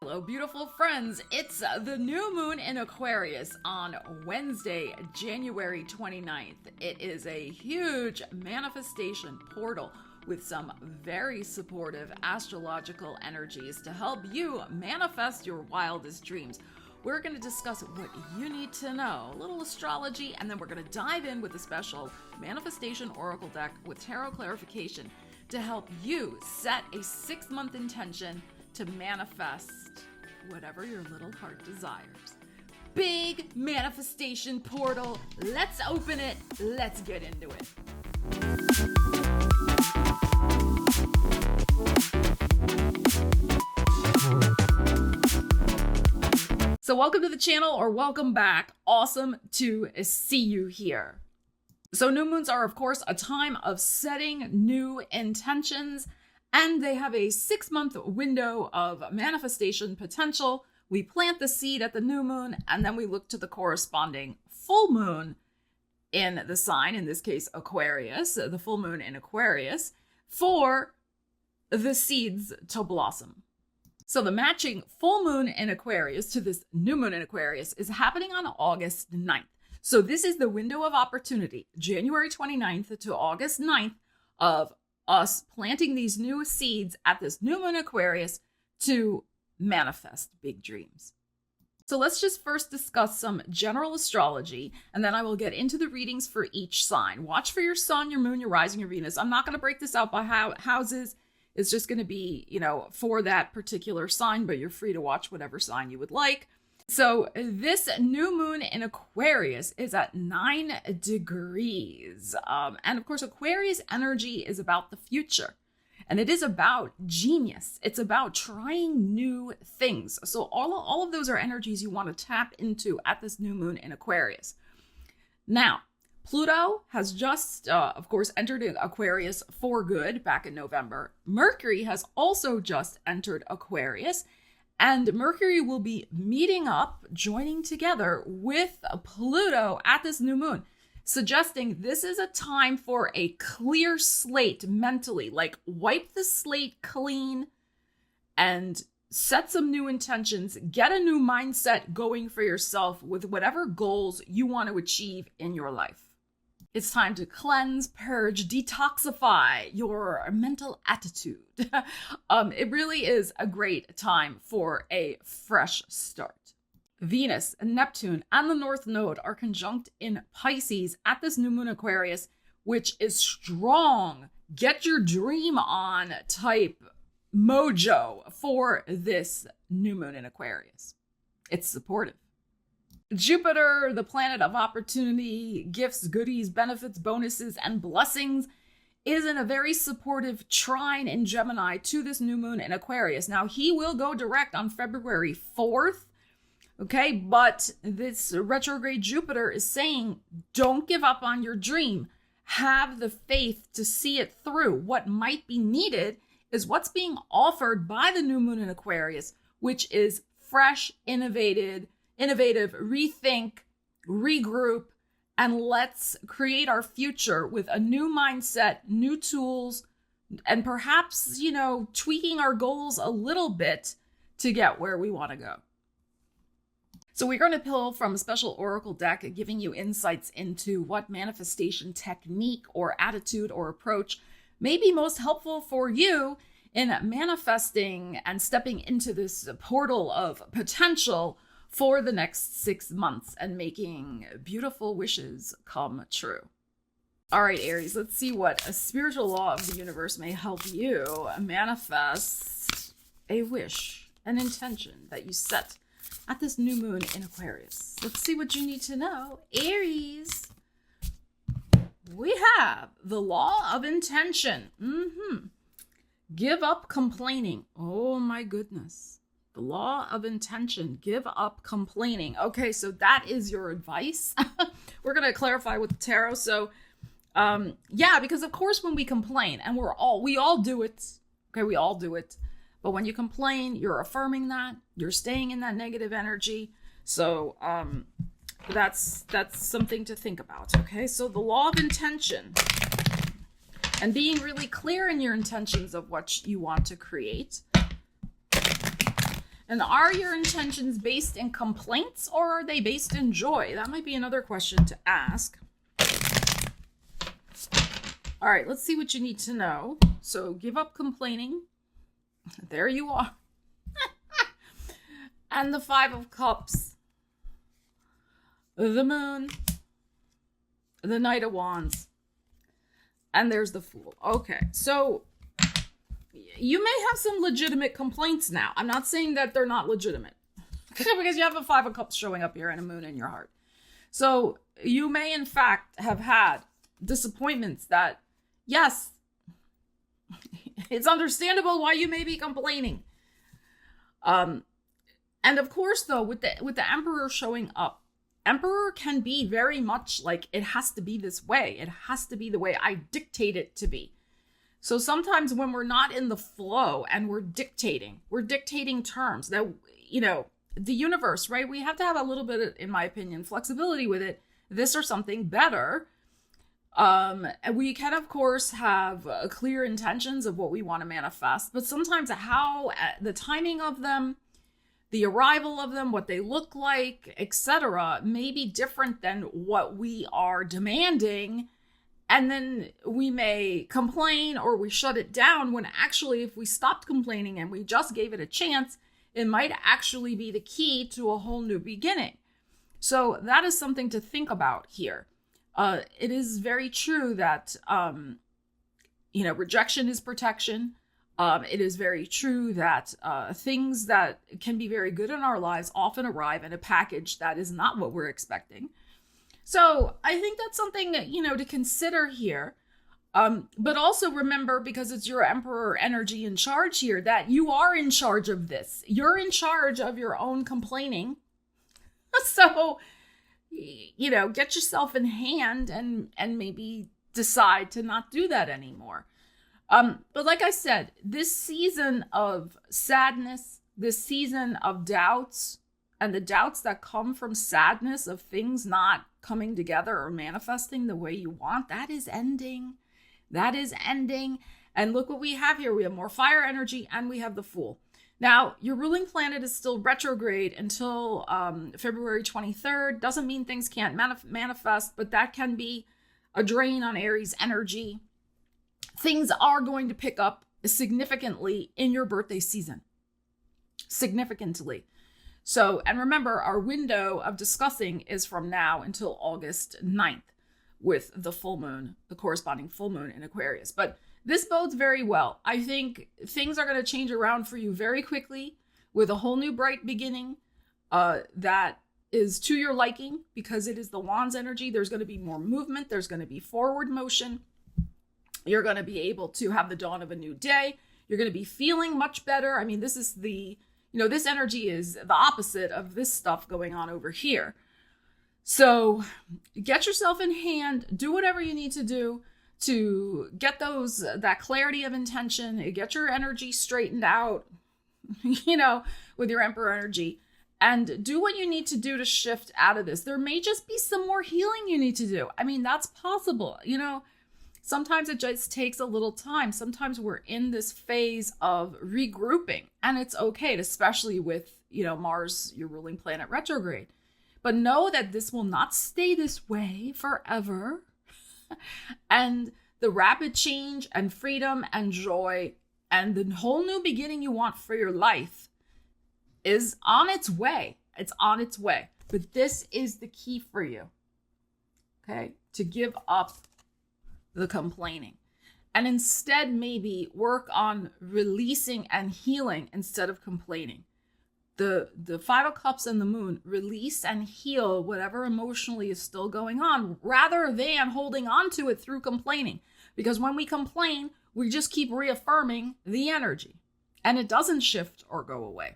Hello, beautiful friends. It's the new moon in Aquarius on Wednesday, January 29th. It is a huge manifestation portal with some very supportive astrological energies to help you manifest your wildest dreams. We're going to discuss what you need to know, a little astrology, and then we're going to dive in with a special manifestation oracle deck with tarot clarification to help you set a 6-month intention to manifest whatever your little heart desires. Big manifestation portal. Let's open it. Let's get into it. So welcome to the channel, or welcome back. Awesome to see you here. So new moons are, of course, a time of setting new intentions, and they have a 6-month window of manifestation potential. We plant the seed at the new moon, and then we look to the corresponding full moon in the sign, in this case Aquarius, the full moon in Aquarius, for the seeds to blossom. So the matching full moon in Aquarius to this new moon in Aquarius is happening on August 9th. So this is the window of opportunity, January 29th to August 9th, of us planting these new seeds at this new moon Aquarius to manifest big dreams. So let's just first discuss some general astrology, and then I will get into the readings for each sign. Watch for your sun, your moon, your rising, your Venus. I'm not going to break this out by houses. It's just going to be, for that particular sign, but you're free to watch whatever sign you would like. So this new moon in Aquarius is at 9 degrees. And of course, Aquarius energy is about the future. And it is about genius. It's about trying new things. So all of those are energies you want to tap into at this new moon in Aquarius. Now, Pluto has just, of course, entered Aquarius for good back in November. Mercury has also just entered Aquarius. And Mercury will be meeting up, joining together with Pluto at this new moon, suggesting this is a time for a clear slate mentally, like wipe the slate clean and set some new intentions, get a new mindset going for yourself with whatever goals you want to achieve in your life. It's time to cleanse, purge, detoxify your mental attitude. It really is a great time for a fresh start. Venus, Neptune, and the North Node are conjunct in Pisces at this new moon Aquarius, which is strong, get your dream on type mojo for this new moon in Aquarius. It's supportive. Jupiter, the planet of opportunity, gifts, goodies, benefits, bonuses, and blessings, is in a very supportive trine in Gemini to this new moon in Aquarius. Now, he will go direct on February 4th, okay? But this retrograde Jupiter is saying, don't give up on your dream. Have the faith to see it through. What might be needed is what's being offered by the new moon in Aquarius, which is fresh, innovative, rethink, regroup, and let's create our future with a new mindset, new tools, and perhaps, tweaking our goals a little bit to get where we want to go. So we're going to pull from a special oracle deck giving you insights into what manifestation technique or attitude or approach may be most helpful for you in manifesting and stepping into this portal of potential for the next 6 months and making beautiful wishes come true. All right, Aries, let's see what a spiritual law of the universe may help you manifest a wish, an intention that you set at this new moon in Aquarius. Let's see what you need to know. Aries, we have the law of intention. Give up complaining. Oh my goodness. The law of intention, give up complaining. Okay, so that is your advice. We're going to clarify with the tarot. So, because of course when we complain, and we all do it. Okay, we all do it. But when you complain, you're affirming that. You're staying in that negative energy. So, that's something to think about. Okay, so the law of intention. And being really clear in your intentions of what you want to create. And are your intentions based in complaints or are they based in joy? That might be another question to ask. All right, let's see what you need to know. So give up complaining. There you are. And the Five of Cups. The Moon. The Knight of Wands. And there's the Fool. Okay, so you may have some legitimate complaints now. I'm not saying that they're not legitimate. Because you have a Five of Cups showing up here and a Moon in your heart. So you may, in fact, have had disappointments that, yes, it's understandable why you may be complaining. And of course, though, with the Emperor showing up, Emperor can be very much like, it has to be this way. It has to be the way I dictate it to be. So sometimes when we're not in the flow and we're dictating terms that, you know, the universe, right? We have to have a little bit of, in my opinion, flexibility with it. This or something better. And we can, of course, have clear intentions of what we want to manifest, but sometimes how the timing of them, the arrival of them, what they look like, etc., may be different than what we are demanding. And then we may complain or we shut it down when actually, if we stopped complaining and we just gave it a chance, it might actually be the key to a whole new beginning. So that is something to think about here. It is very true that, rejection is protection. It is very true that things that can be very good in our lives often arrive in a package that is not what we're expecting. So I think that's something, to consider here. But also remember, because it's your Emperor energy in charge here, that you are in charge of this. You're in charge of your own complaining. So, get yourself in hand and maybe decide to not do that anymore. But like I said, this season of sadness, this season of doubts, and the doubts that come from sadness of things not coming together or manifesting the way you want, that is ending. That is ending. And look what we have here. We have more fire energy and we have the Fool. Now, your ruling planet is still retrograde until February 23rd. Doesn't mean things can't manifest, but that can be a drain on Aries energy. Things are going to pick up significantly in your birthday season. Significantly. So, and remember, our window of discussing is from now until August 9th with the full moon, the corresponding full moon in Aquarius. But this bodes very well. I think things are going to change around for you very quickly with a whole new bright beginning that is to your liking because it is the Wands energy. There's going to be more movement. There's going to be forward motion. You're going to be able to have the dawn of a new day. You're going to be feeling much better. I mean, this is this energy is the opposite of this stuff going on over here. So get yourself in hand, do whatever you need to do to get that clarity of intention, get your energy straightened out, with your Emperor energy, and do what you need to do to shift out of this. There may just be some more healing you need to do. I mean, that's possible. Sometimes it just takes a little time. Sometimes we're in this phase of regrouping, and it's okay, especially with, Mars, your ruling planet, retrograde. But know that this will not stay this way forever. And the rapid change and freedom and joy and the whole new beginning you want for your life is on its way. It's on its way. But this is the key for you, okay? To give up the complaining and instead maybe work on releasing and healing instead of complaining. The Five of Cups and the Moon, release and heal whatever emotionally is still going on rather than holding on to it through complaining. Because when we complain, we just keep reaffirming the energy and it doesn't shift or go away.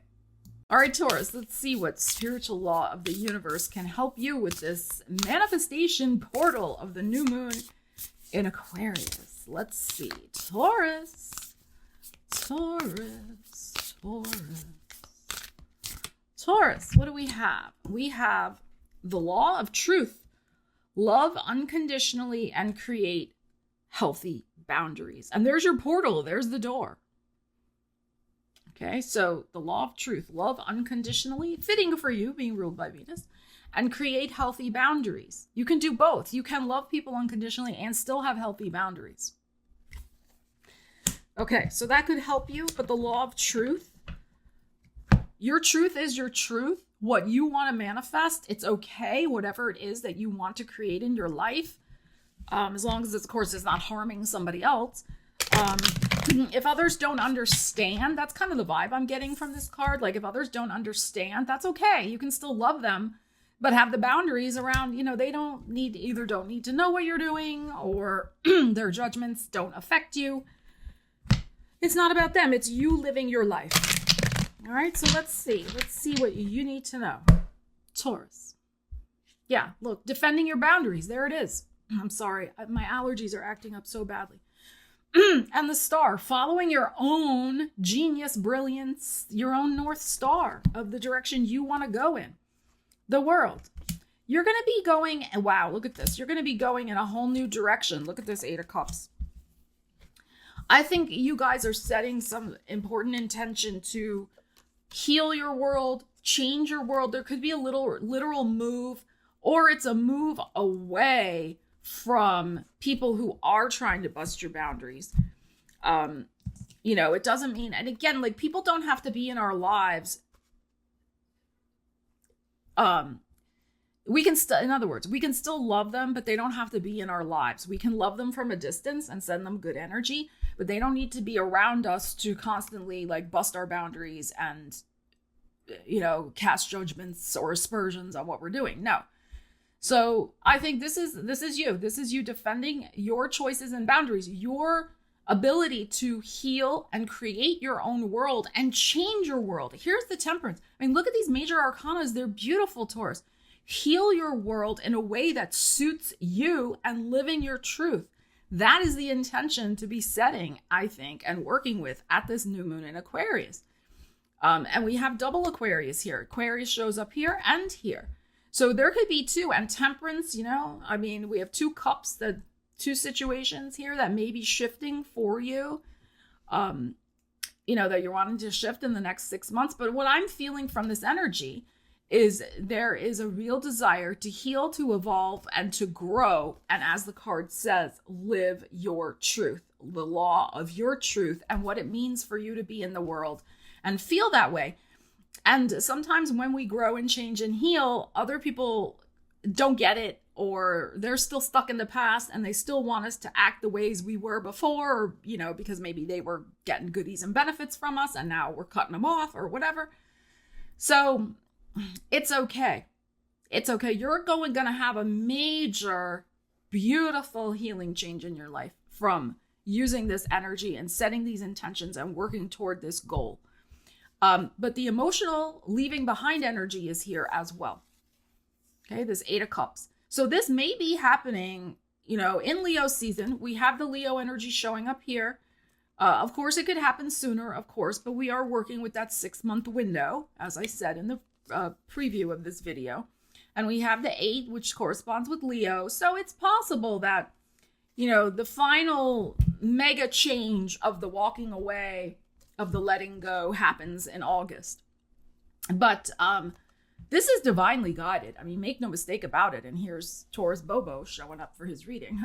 All right, Taurus, let's see what spiritual law of the universe can help you with this manifestation portal of the new moon in Aquarius. Let's see. Taurus. Taurus, what do we have? We have the law of truth. Love unconditionally and create healthy boundaries. And there's your portal. There's the door. Okay, so the law of truth, love unconditionally, fitting for you, being ruled by Venus, and create healthy boundaries. You can do both. You can love people unconditionally and still have healthy boundaries. Okay, so that could help you, but the law of truth, your truth is your truth. What you want to manifest, it's okay, whatever it is that you want to create in your life, as long as, of course, it's not harming somebody else. If others don't understand, that's kind of the vibe I'm getting from this card. Like, if others don't understand, that's okay. You can still love them, but have the boundaries around, you know, they don't need to know what you're doing, or their judgments don't affect you. It's not about them. It's you living your life. All right, so let's see what you need to know. Taurus. Yeah, look, defending your boundaries. There it is. I'm sorry. My allergies are acting up so badly. And the star, following your own genius, brilliance, your own North Star of the direction you want to go in. The world. You're going to be going, wow, look at this. You're going to be going in a whole new direction. Look at this 8 of Cups. I think you guys are setting some important intention to heal your world, change your world. There could be a literal move, or it's a move away from people who are trying to bust your boundaries. You know, it doesn't mean, and again, like, people don't have to be in our lives. We can still, in other words, we can still love them, but they don't have to be in our lives. We can love them from a distance and send them good energy, but they don't need to be around us to constantly, like, bust our boundaries and, you know, cast judgments or aspersions on what we're doing. No. So I think this is you defending your choices and boundaries, your ability to heal and create your own world and change your world. Here's the Temperance. I mean, look at these major arcanas. They're beautiful, Taurus. Heal your world in a way that suits you and living your truth. That is the intention to be setting, I think, and working with at this new moon in Aquarius. And we have double Aquarius here. Aquarius shows up here and here. So there could be two, and Temperance, you know, I mean, we have 2 cups, the 2 situations here that may be shifting for you, you know, that you're wanting to shift in the next 6 months. But what I'm feeling from this energy is there is a real desire to heal, to evolve, and to grow. And as the card says, live your truth, the law of your truth, and what it means for you to be in the world and feel that way. And sometimes when we grow and change and heal, other people don't get it, or they're still stuck in the past and they still want us to act the ways we were before, or, you know, because maybe they were getting goodies and benefits from us and now we're cutting them off or whatever. So it's okay. It's okay. You're going to have a major, beautiful healing change in your life from using this energy and setting these intentions and working toward this goal. But the emotional leaving behind energy is here as well. Okay, this 8 of Cups. So this may be happening, you know, in Leo season. We have the Leo energy showing up here. Of course, it could happen sooner, of course, but we are working with that 6-month window, as I said in the preview of this video. And we have the 8, which corresponds with Leo. So it's possible that, you know, the final mega change of the walking away, of the letting go, happens in August. But this is divinely guided. I mean, make no mistake about it. And here's Taurus Bobo showing up for his reading.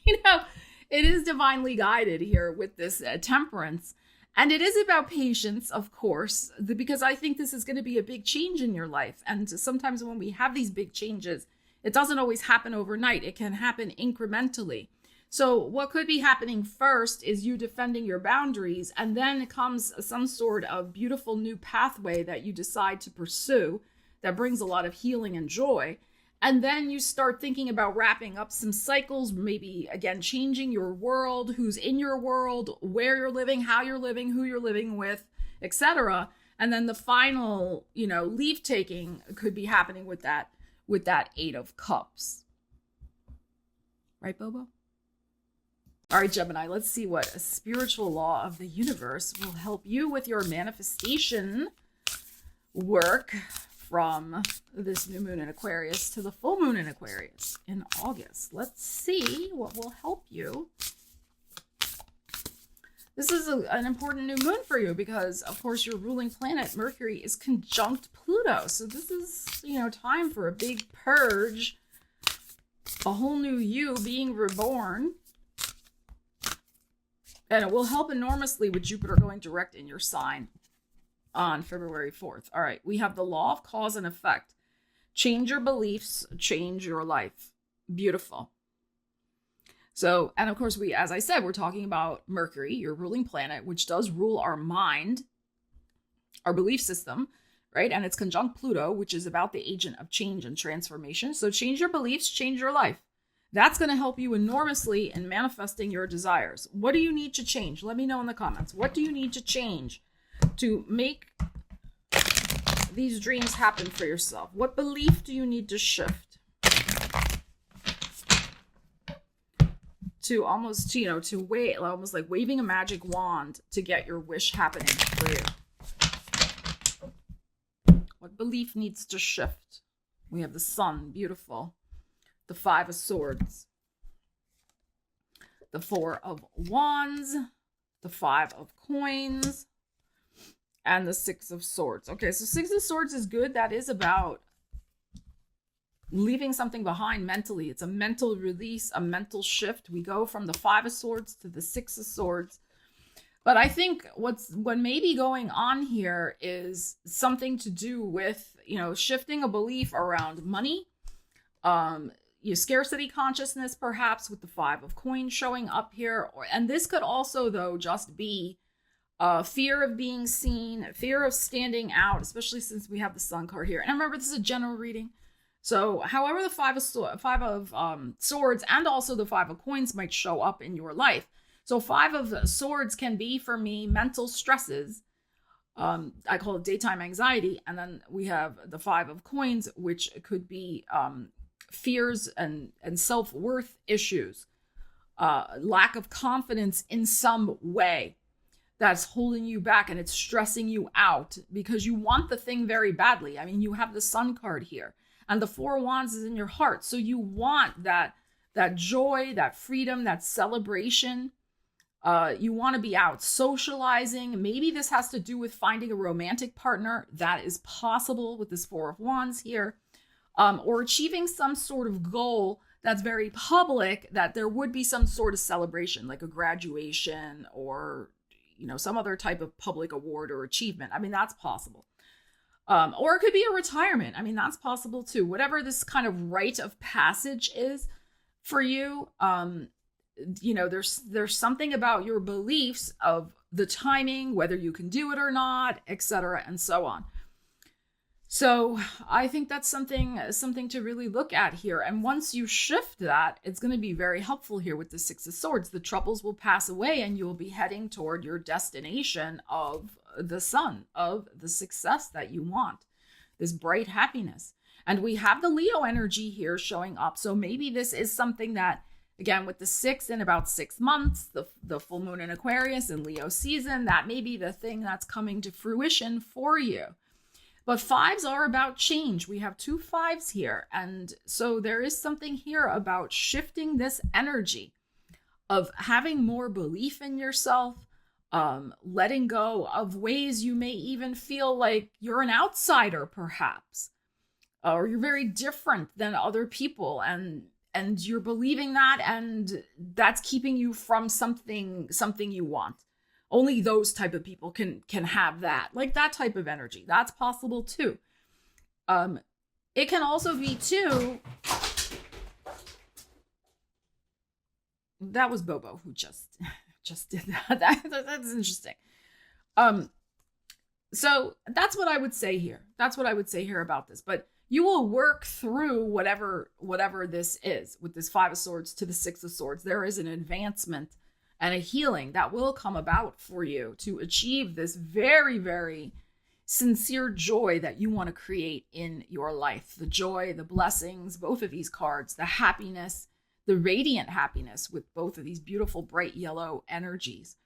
You know, it is divinely guided here with this Temperance. And it is about patience, of course, because I think this is going to be a big change in your life. And sometimes when we have these big changes, it doesn't always happen overnight. It can happen incrementally. So what could be happening first is you defending your boundaries, and then comes some sort of beautiful new pathway that you decide to pursue that brings a lot of healing and joy. And then you start thinking about wrapping up some cycles, maybe again changing your world, who's in your world, where you're living, how you're living, who you're living with, etc. And then the final, you know, leave taking could be happening with that 8 of Cups. Right, Bobo? All right, Gemini, let's see what a spiritual law of the universe will help you with your manifestation work from this new moon in Aquarius to the full moon in Aquarius in August. Let's see what will help you. this is an important new moon for you because, of course, your ruling planet, Mercury, is conjunct Pluto. So this is, time for a big purge, a whole new you being reborn. And it will help enormously with Jupiter going direct in your sign on February 4th. All right, we have the law of cause and effect. Change your beliefs, change your life. Beautiful. So, and of course, as I said, we're talking about Mercury, your ruling planet, which does rule our mind, our belief system, right? And it's conjunct Pluto, which is about the agent of change and transformation. So change your beliefs, change your life. That's going to help you enormously in manifesting your desires. What do you need to change? Let me know in the comments. What do you need to change to make these dreams happen for yourself? What belief do you need to shift? To almost, to wait, almost like waving a magic wand to get your wish happening for you. What belief needs to shift? We have the Sun, beautiful. The Five of Swords. The Four of Wands. The Five of Coins. And the Six of Swords. Okay, so Six of Swords is good. That is about leaving something behind mentally. It's a mental release, a mental shift. We go from the Five of Swords to the Six of Swords. But I think what may be going on here is something to do with, shifting a belief around money, scarcity consciousness, perhaps with the Five of Coins showing up here. And this could also, though, just be fear of being seen, fear of standing out, especially since we have the Sun card here. And remember, this is a general reading. So however the Five of Swords and also the Five of Coins might show up in your life. So Five of Swords can be, for me, mental stresses. I call it daytime anxiety. And then we have the Five of Coins, which could be fears and self-worth issues. Lack of confidence in some way that's holding you back and it's stressing you out because you want the thing very badly. I mean, you have the Sun card here. And the Four of Wands is in your heart. So you want that joy, that freedom, that celebration. You want to be out socializing. Maybe this has to do with finding a romantic partner. That is possible with this Four of Wands here. Or achieving some sort of goal that's very public, that there would be some sort of celebration, like a graduation or, some other type of public award or achievement. I mean, that's possible. Or it could be a retirement. I mean, that's possible too. Whatever this kind of rite of passage is for you, there's something about your beliefs of the timing, whether you can do it or not, etc., and so on. So I think that's something to really look at here. And once you shift that, it's going to be very helpful here with the Six of Swords. The troubles will pass away and you'll be heading toward your destination of the sun, of the success that you want, this bright happiness. And we have the Leo energy here showing up. So maybe this is something that, again, with the 6 in about 6 months, the full moon in Aquarius and Leo season, that may be the thing that's coming to fruition for you. But fives are about change. We have 2 5s here. And so there is something here about shifting this energy of having more belief in yourself, letting go of ways you may even feel like you're an outsider, perhaps, or you're very different than other people. And you're believing that, and that's keeping you from something you want. Only those type of people can have that, like that type of energy. That's possible too. It can also be too. That was Bobo who just did that. That's interesting. So that's what I would say here. That's what I would say here about this. But you will work through whatever this is with this Five of Swords to the Six of Swords. There is an advancement and a healing that will come about for you to achieve this very, very sincere joy that you want to create in your life. The joy, the blessings, both of these cards, the happiness, the radiant happiness with both of these beautiful bright yellow energies.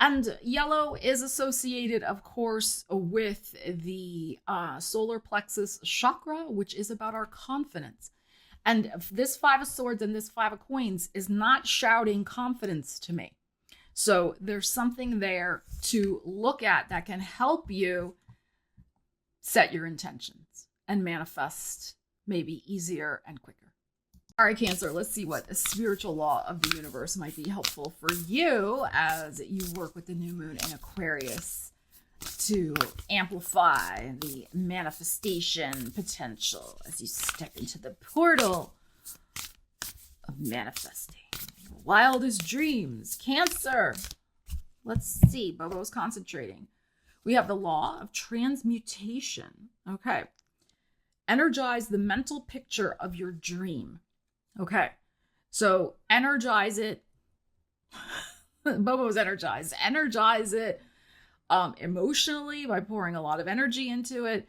And yellow is associated, of course, with the solar plexus chakra, which is about our confidence. And this Five of Swords and this Five of Coins is not shouting confidence to me. So there's something there to look at that can help you set your intentions and manifest maybe easier and quicker. All right, Cancer, let's see what a spiritual law of the universe might be helpful for you as you work with the new moon in Aquarius to amplify the manifestation potential as you step into the portal of manifesting your wildest dreams. Cancer, let's see. Bobo's concentrating. We have the law of transmutation. Okay. Energize the mental picture of your dream. Okay. So energize it. Bobo's energized. Energize it emotionally by pouring a lot of energy into it.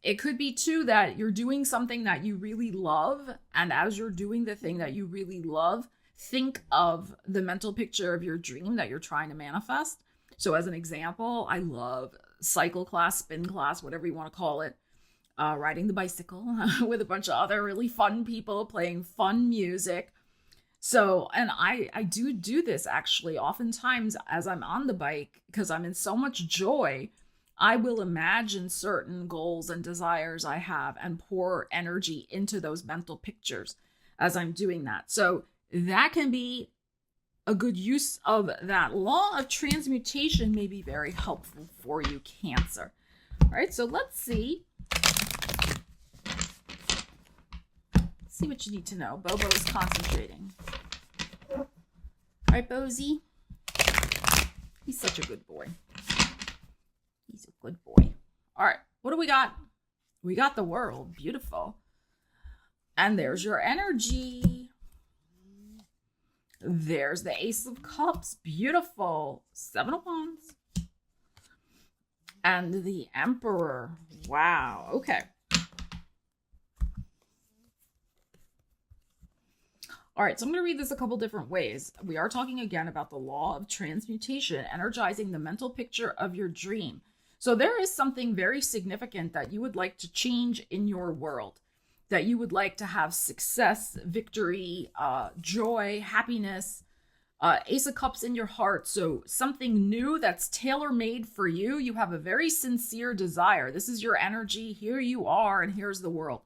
It could be too that you're doing something that you really love, and as you're doing the thing that you really love, think of the mental picture of your dream that you're trying to manifest. So as an example, I love cycle class, spin class, whatever you want to call it, riding the bicycle with a bunch of other really fun people playing fun music. So, and I do this actually oftentimes as I'm on the bike, because I'm in so much joy. I will imagine certain goals and desires I have and pour energy into those mental pictures as I'm doing that. So that can be a good use of that law of transmutation, may be very helpful for you, Cancer. All right, so let's see. See what you need to know. Bobo is concentrating. All right, Bozy. He's such a good boy. He's a good boy. All right, what do we got? We got the World. Beautiful. And there's your energy. There's the Ace of Cups. Beautiful. Seven of Wands. And the Emperor. Wow. Okay. All right, so I'm going to read this a couple different ways. We are talking again about the law of transmutation, energizing the mental picture of your dream. So there is something very significant that you would like to change in your world, that you would like to have success, victory, joy, happiness, Ace of Cups in your heart. So something new that's tailor-made for you. You have a very sincere desire. This is your energy. Here you are, and here's the world.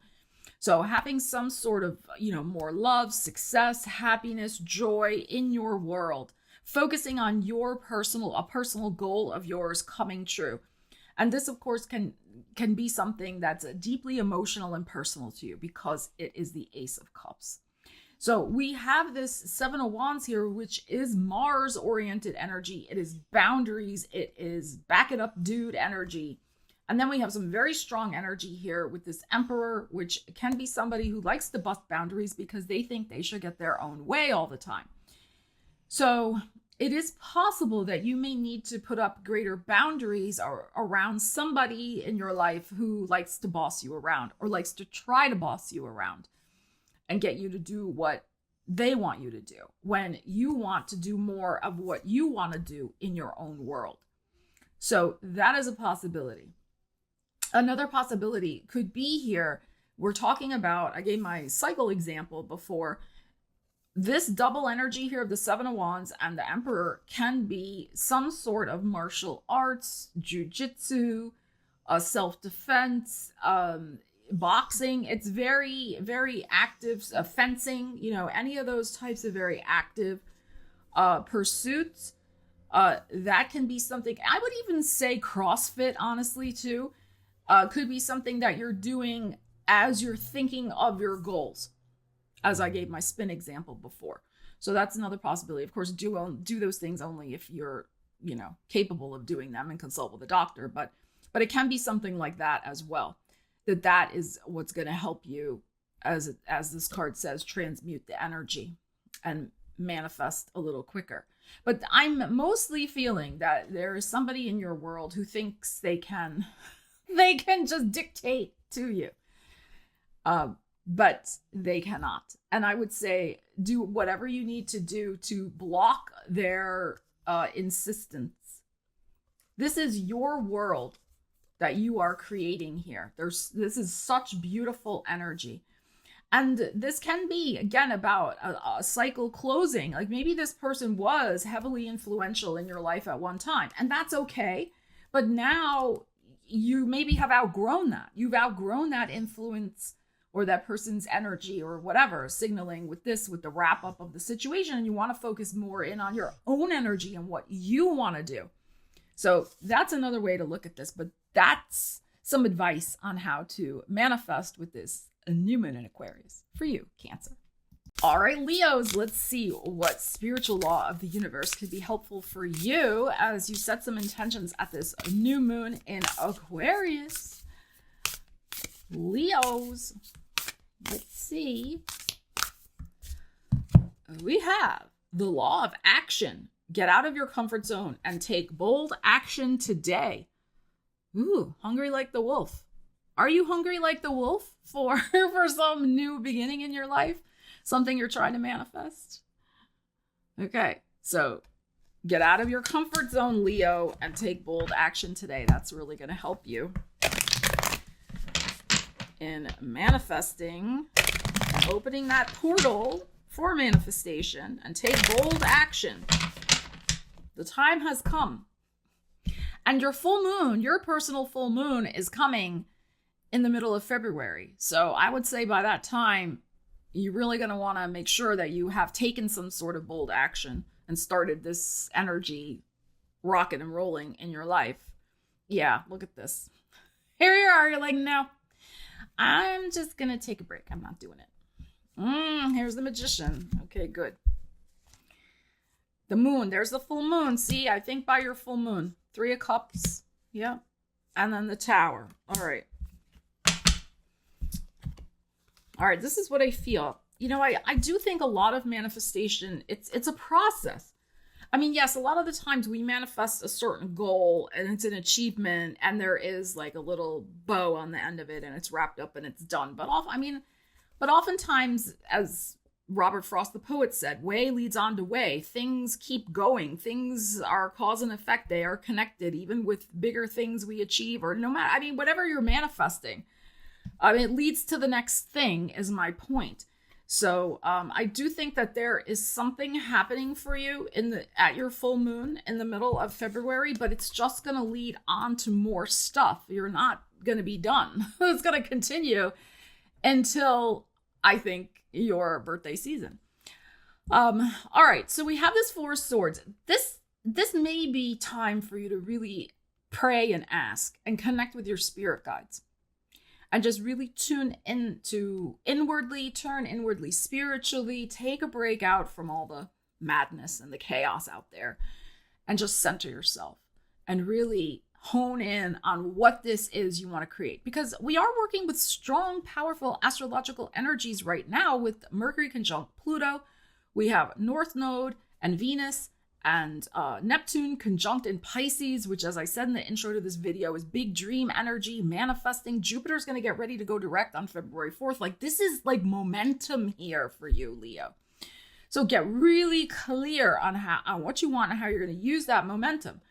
So having some sort of, more love, success, happiness, joy in your world, focusing on a personal goal of yours coming true. And this, of course, can be something that's deeply emotional and personal to you because it is the Ace of Cups. So we have this Seven of Wands here, which is Mars-oriented energy. It is boundaries. It is back it up, dude energy. And then we have some very strong energy here with this Emperor, which can be somebody who likes to bust boundaries because they think they should get their own way all the time. So it is possible that you may need to put up greater boundaries around somebody in your life who likes to boss you around or likes to try to boss you around and get you to do what they want you to do when you want to do more of what you want to do in your own world. So that is a possibility. Another possibility could be here. We're talking about, I gave my cycle example before. This double energy here of the Seven of Wands and the Emperor can be some sort of martial arts, jujitsu, self-defense, boxing. It's very, very active, fencing, any of those types of very active pursuits. That can be something, I would even say CrossFit, honestly, too. Could be something that you're doing as you're thinking of your goals, as I gave my spin example before. So that's another possibility. Of course, do those things only if you're, capable of doing them and consult with a doctor. But it can be something like that as well. That is what's going to help you, as this card says, transmute the energy and manifest a little quicker. But I'm mostly feeling that there is somebody in your world who thinks they can just dictate to you. But they cannot. And I would say do whatever you need to do to block their insistence. This is your world that you are creating here. This is such beautiful energy. And this can be, again, about a cycle closing. Like maybe this person was heavily influential in your life at one time, and that's okay. But now you maybe have outgrown that. You've outgrown that influence or that person's energy or whatever, signaling with the wrap up of the situation. And you want to focus more in on your own energy and what you want to do. So that's another way to look at this. But that's some advice on how to manifest with this new moon in Aquarius for you, Cancer. All right, Leos, let's see what spiritual law of the universe could be helpful for you as you set some intentions at this new moon in Aquarius. Leos, let's see. We have the law of action. Get out of your comfort zone and take bold action today. Ooh, hungry like the wolf. Are you hungry like the wolf for some new beginning in your life? Something you're trying to manifest? Okay, so get out of your comfort zone, Leo, and take bold action today. That's really going to help you in manifesting and opening that portal for manifestation, and take bold action. The time has come. And your full moon, your personal full moon, is coming in the middle of February. So I would say by that time, you're really going to want to make sure that you have taken some sort of bold action and started this energy rocking and rolling in your life. Yeah, look at this. Here you are. You're like, no, I'm just going to take a break. I'm not doing it. Here's the Magician. Okay, good. The moon. There's the full moon. See, I think by your full moon. 3 of Cups. Yeah. And then the Tower. All right. All right, this is what I feel. You know, I do think a lot of manifestation, it's a process. I mean, yes, a lot of the times we manifest a certain goal and it's an achievement and there is like a little bow on the end of it and it's wrapped up and it's done. But oftentimes, as Robert Frost the poet said, way leads on to way. Things keep going. Things are cause and effect. They are connected, even with bigger things we achieve, or no matter, I mean, whatever you're manifesting. It leads to the next thing is my point. So I do think that there is something happening for you at your full moon in the middle of February, but it's just going to lead on to more stuff. You're not going to be done. It's going to continue until, I think, your birthday season. All right. So we have this 4 of Swords. This may be time for you to really pray and ask and connect with your spirit guides. And just really turn inwardly spiritually, take a break out from all the madness and the chaos out there and just center yourself and really hone in on what this is you want to create. Because we are working with strong, powerful astrological energies right now with Mercury conjunct Pluto. We have North Node and Venus and Neptune conjunct in Pisces, which, as I said in the intro to this video, is big dream energy, manifesting. Jupiter's going to get ready to go direct on February 4th. Like, this is like momentum here for you, Leo. So get really clear on what you want and how you're going to use that momentum.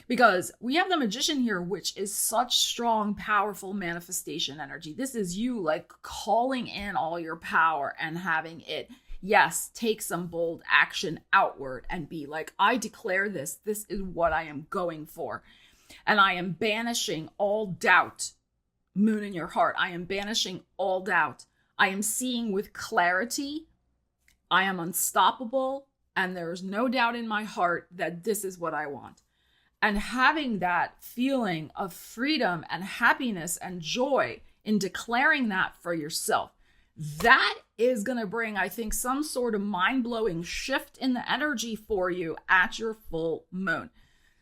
Because we have the Magician here, which is such strong, powerful manifestation energy. This is you like calling in all your power and having it, yes, take some bold action outward and be like, I declare this. This is what I am going for. And I am banishing all doubt. Moon in your heart. I am banishing all doubt. I am seeing with clarity. I am unstoppable. And there's no doubt in my heart that this is what I want. And having that feeling of freedom and happiness and joy in declaring that for yourself. That is going to bring, I think, some sort of mind-blowing shift in the energy for you at your full moon.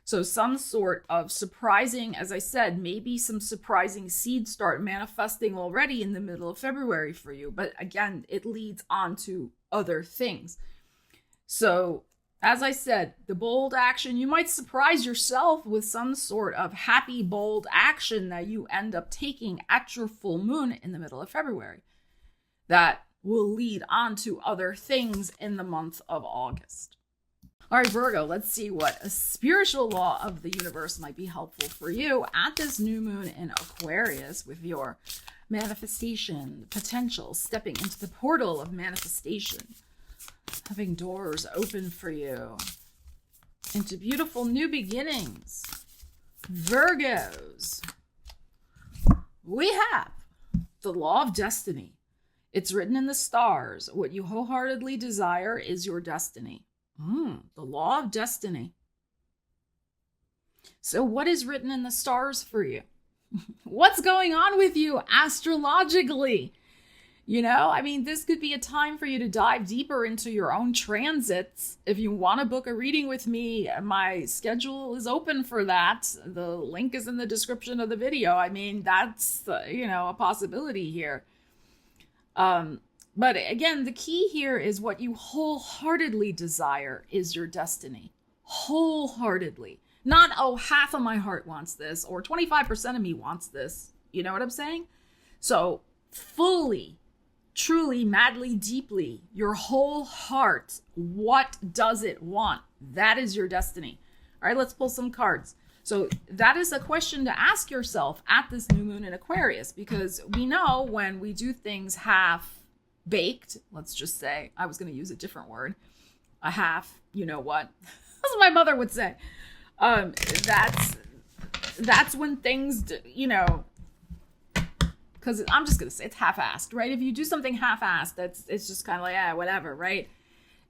So some sort of surprising, as I said, maybe some surprising seeds start manifesting already in the middle of February for you. But again, it leads on to other things. So as I said, the bold action, you might surprise yourself with some sort of happy, bold action that you end up taking at your full moon in the middle of February. That will lead on to other things in the month of August. All right, Virgo, let's see what a spiritual law of the universe might be helpful for you at this new moon in Aquarius with your manifestation, potential, stepping into the portal of manifestation, having doors open for you into beautiful new beginnings. Virgos, we have the law of destiny. It's written in the stars. What you wholeheartedly desire is your destiny. The law of destiny. So what is written in the stars for you? What's going on with you astrologically? You know, I mean, this could be a time for you to dive deeper into your own transits. If you want to book a reading with me, my schedule is open for that. The link is in the description of the video. I mean, that's, a possibility here. But again, the key here is what you wholeheartedly desire is your destiny. Wholeheartedly. Not, half of my heart wants this, or 25% of me wants this. You know what I'm saying? So fully, truly, madly, deeply, your whole heart, what does it want? That is your destiny. All right, let's pull some cards. So that is a question to ask yourself at this new moon in Aquarius, because we know when we do things half baked, let's just say, I was going to use a different word, a half, you know what? That's what my mother would say. That's when things, because I'm just going to say it's half-assed, right? If you do something half-assed, it's just kind of like, whatever, right?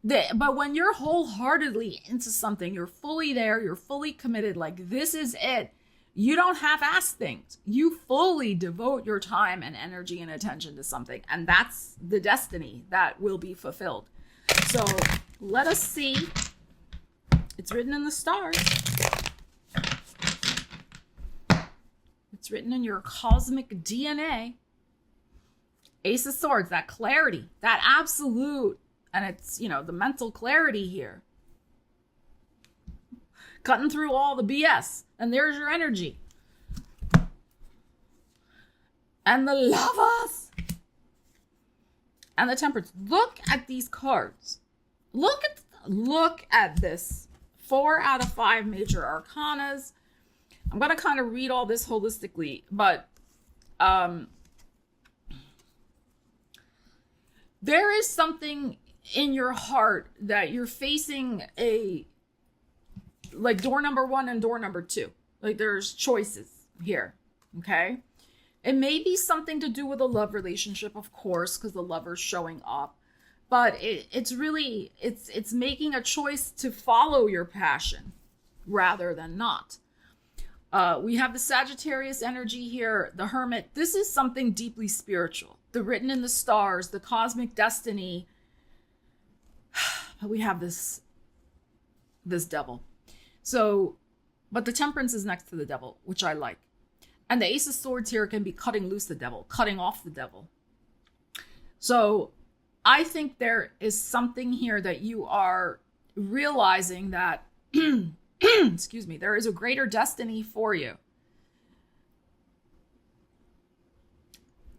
But when you're wholeheartedly into something, you're fully there, you're fully committed, like this is it. You don't half-ass things. You fully devote your time and energy and attention to something. And that's the destiny that will be fulfilled. So let us see. It's written in the stars. It's written in your cosmic DNA. Ace of Swords, that clarity, that absolute, and it's, the mental clarity here. Cutting through all the BS. And there's your energy. And the Lovers. And the Temperance. Look at these cards. Look at this. 4 out of 5 major arcanas. I'm going to kind of read all this holistically, but there is something in your heart that you're facing like door number 1 and door number 2. Like there's choices here. Okay. It may be something to do with a love relationship, of course, because the lover's showing up, but it's really, it's making a choice to follow your passion rather than not. We have the Sagittarius energy here, the Hermit. This is something deeply spiritual. The written in the stars, the cosmic destiny. We have this devil. So, but the Temperance is next to the devil, which I like. And the Ace of Swords here can be cutting loose the devil, cutting off the devil. So I think there is something here that you are realizing that, excuse me, there is a greater destiny for you.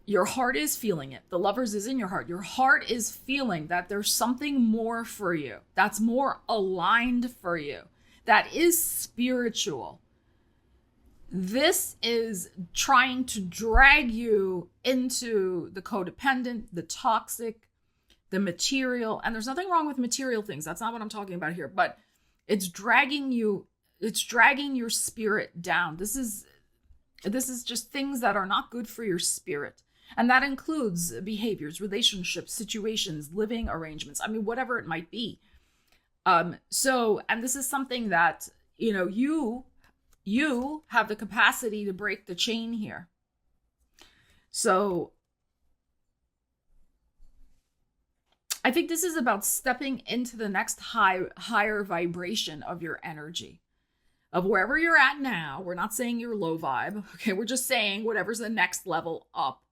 Your heart is feeling it. The Lovers is in your heart. Your heart is feeling that there's something more for you, that's more aligned for you, that is spiritual. This is trying to drag you into the codependent, the toxic, the material. And there's nothing wrong with material things. That's not what I'm talking about here. But it's dragging you, it's dragging your spirit down. This is just things that are not good for your spirit. And that includes behaviors, relationships, situations, living arrangements. I mean, whatever it might be. And this is something that, you have the capacity to break the chain here. So I think this is about stepping into the next higher vibration of your energy, of wherever you're at now. We're not saying you're low vibe. Okay. We're just saying whatever's the next level up.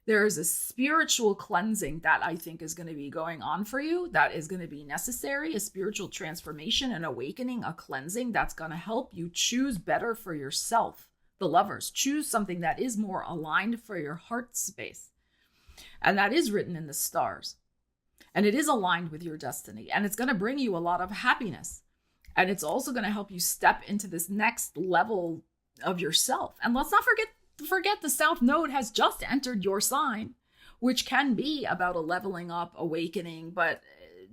There is a spiritual cleansing that I think is going to be going on for you. That is going to be necessary, a spiritual transformation, an awakening, a cleansing that's going to help you choose better for yourself. The Lovers, choose something that is more aligned for your heart space. And that is written in the stars. And it is aligned with your destiny. And it's going to bring you a lot of happiness. And it's also going to help you step into this next level of yourself. And let's not forget forget the South Node has just entered your sign, which can be about a leveling up, awakening, but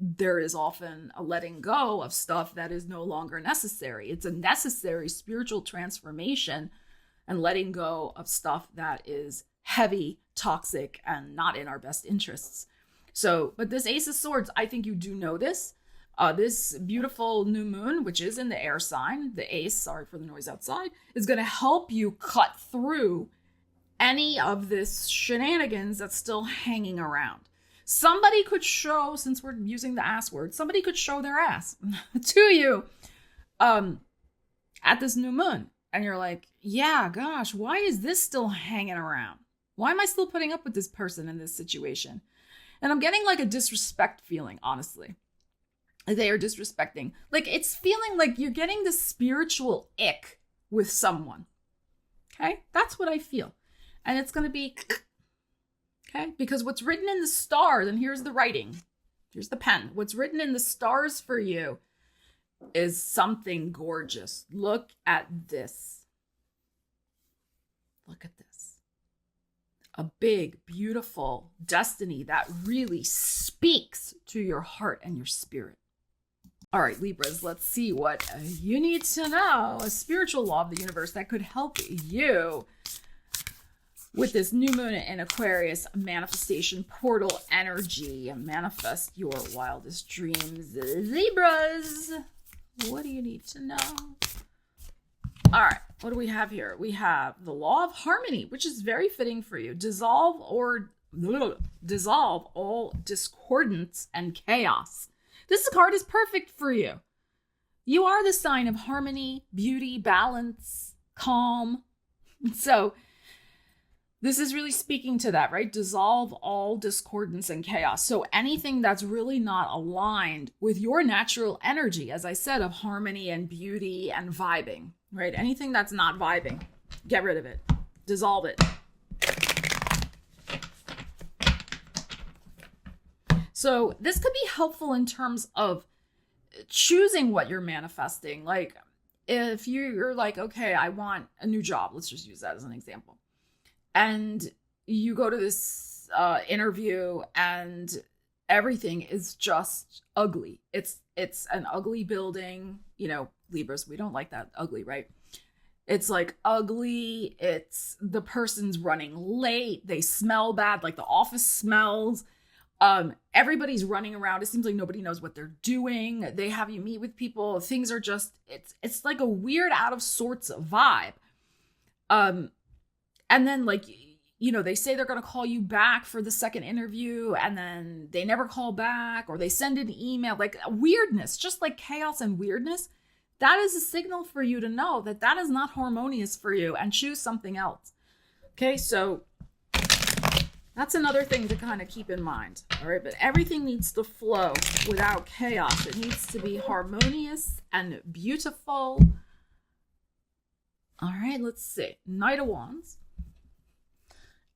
there is often a letting go of stuff that is no longer necessary. It's a necessary spiritual transformation and letting go of stuff that is heavy, toxic, and not in our best interests. So, but this Ace of Swords, I think you do know this. This beautiful new moon, which is in the air sign, the ace, sorry for the noise outside, is going to help you cut through any of this shenanigans that's still hanging around. Somebody could show, since we're using the ass word, somebody could show their ass to you at this new moon. And you're like, yeah, gosh, why is this still hanging around? Why am I still putting up with this person in this situation? And I'm getting like a disrespect feeling, honestly. They are disrespecting. Like, it's feeling like you're getting the spiritual ick with someone. Okay? That's what I feel. And it's going to be, okay? Because what's written in the stars, and here's the writing. Here's the pen. What's written in the stars for you is something gorgeous. Look at this. Look at this. A big, beautiful destiny that really speaks to your heart and your spirit. All right, Libras, let's see what you need to know. A spiritual law of the universe that could help you with this new moon in Aquarius, manifestation portal energy. Manifest your wildest dreams. Libras, what do you need to know? All right, what do we have here? We have the law of harmony, which is very fitting for you. Dissolve all discordance and chaos. This card is perfect for you. You are the sign of harmony, beauty, balance, calm. So this is really speaking to that, right? Dissolve all discordance and chaos. So anything that's really not aligned with your natural energy, as I said, of harmony and beauty and vibing, right? Anything that's not vibing, get rid of it. Dissolve it. So this could be helpful in terms of choosing what you're manifesting. Like if you're like, okay, I want a new job. Let's just use that as an example. And you go to this interview and everything is just ugly. It's an ugly building. You know, Libras, we don't like that ugly, right? It's like ugly. It's the person's running late. They smell bad, like the office smells. Everybody's running around. It seems like nobody knows what they're doing. They have you meet with people. Things are just, it's like a weird out of sorts vibe. And then like, you know, they say they're going to call you back for the second interview and then they never call back or they send an email, like weirdness, just like chaos and weirdness. That is a signal for you to know that that is not harmonious for you and choose something else. Okay. So that's another thing to kind of keep in mind. All right. But everything needs to flow without chaos. It needs to be harmonious and beautiful. All right. Let's see. Knight of Wands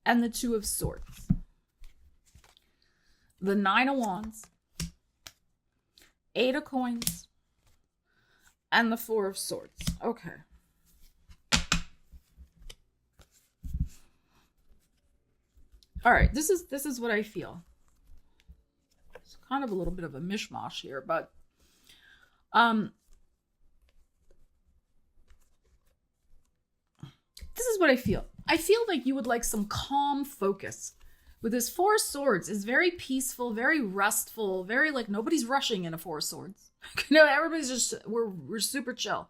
and the Two of Swords. The Nine of Wands, Eight of Coins, and the Four of Swords. Okay. All right, this is what I feel. It's kind of a little bit of a mishmash here, but this is what I feel. I feel like you would like some calm focus. With this Four of Swords, is very peaceful, very restful, very like nobody's rushing in a Four of Swords. You know, everybody's just we're super chill.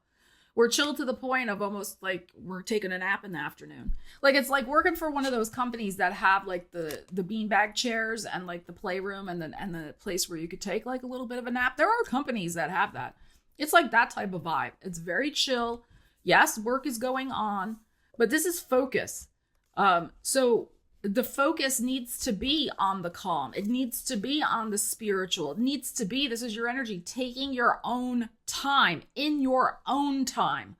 We're chill to the point of almost like we're taking a nap in the afternoon. Like it's like working for one of those companies that have like the beanbag chairs and like the playroom and the place where you could take like a little bit of a nap. There are companies that have that. It's like that type of vibe. It's very chill. Yes, work is going on, but this is focus. So the focus needs to be on the calm. It needs to be on the spiritual. It needs to be, this is your energy, taking your own time, in your own time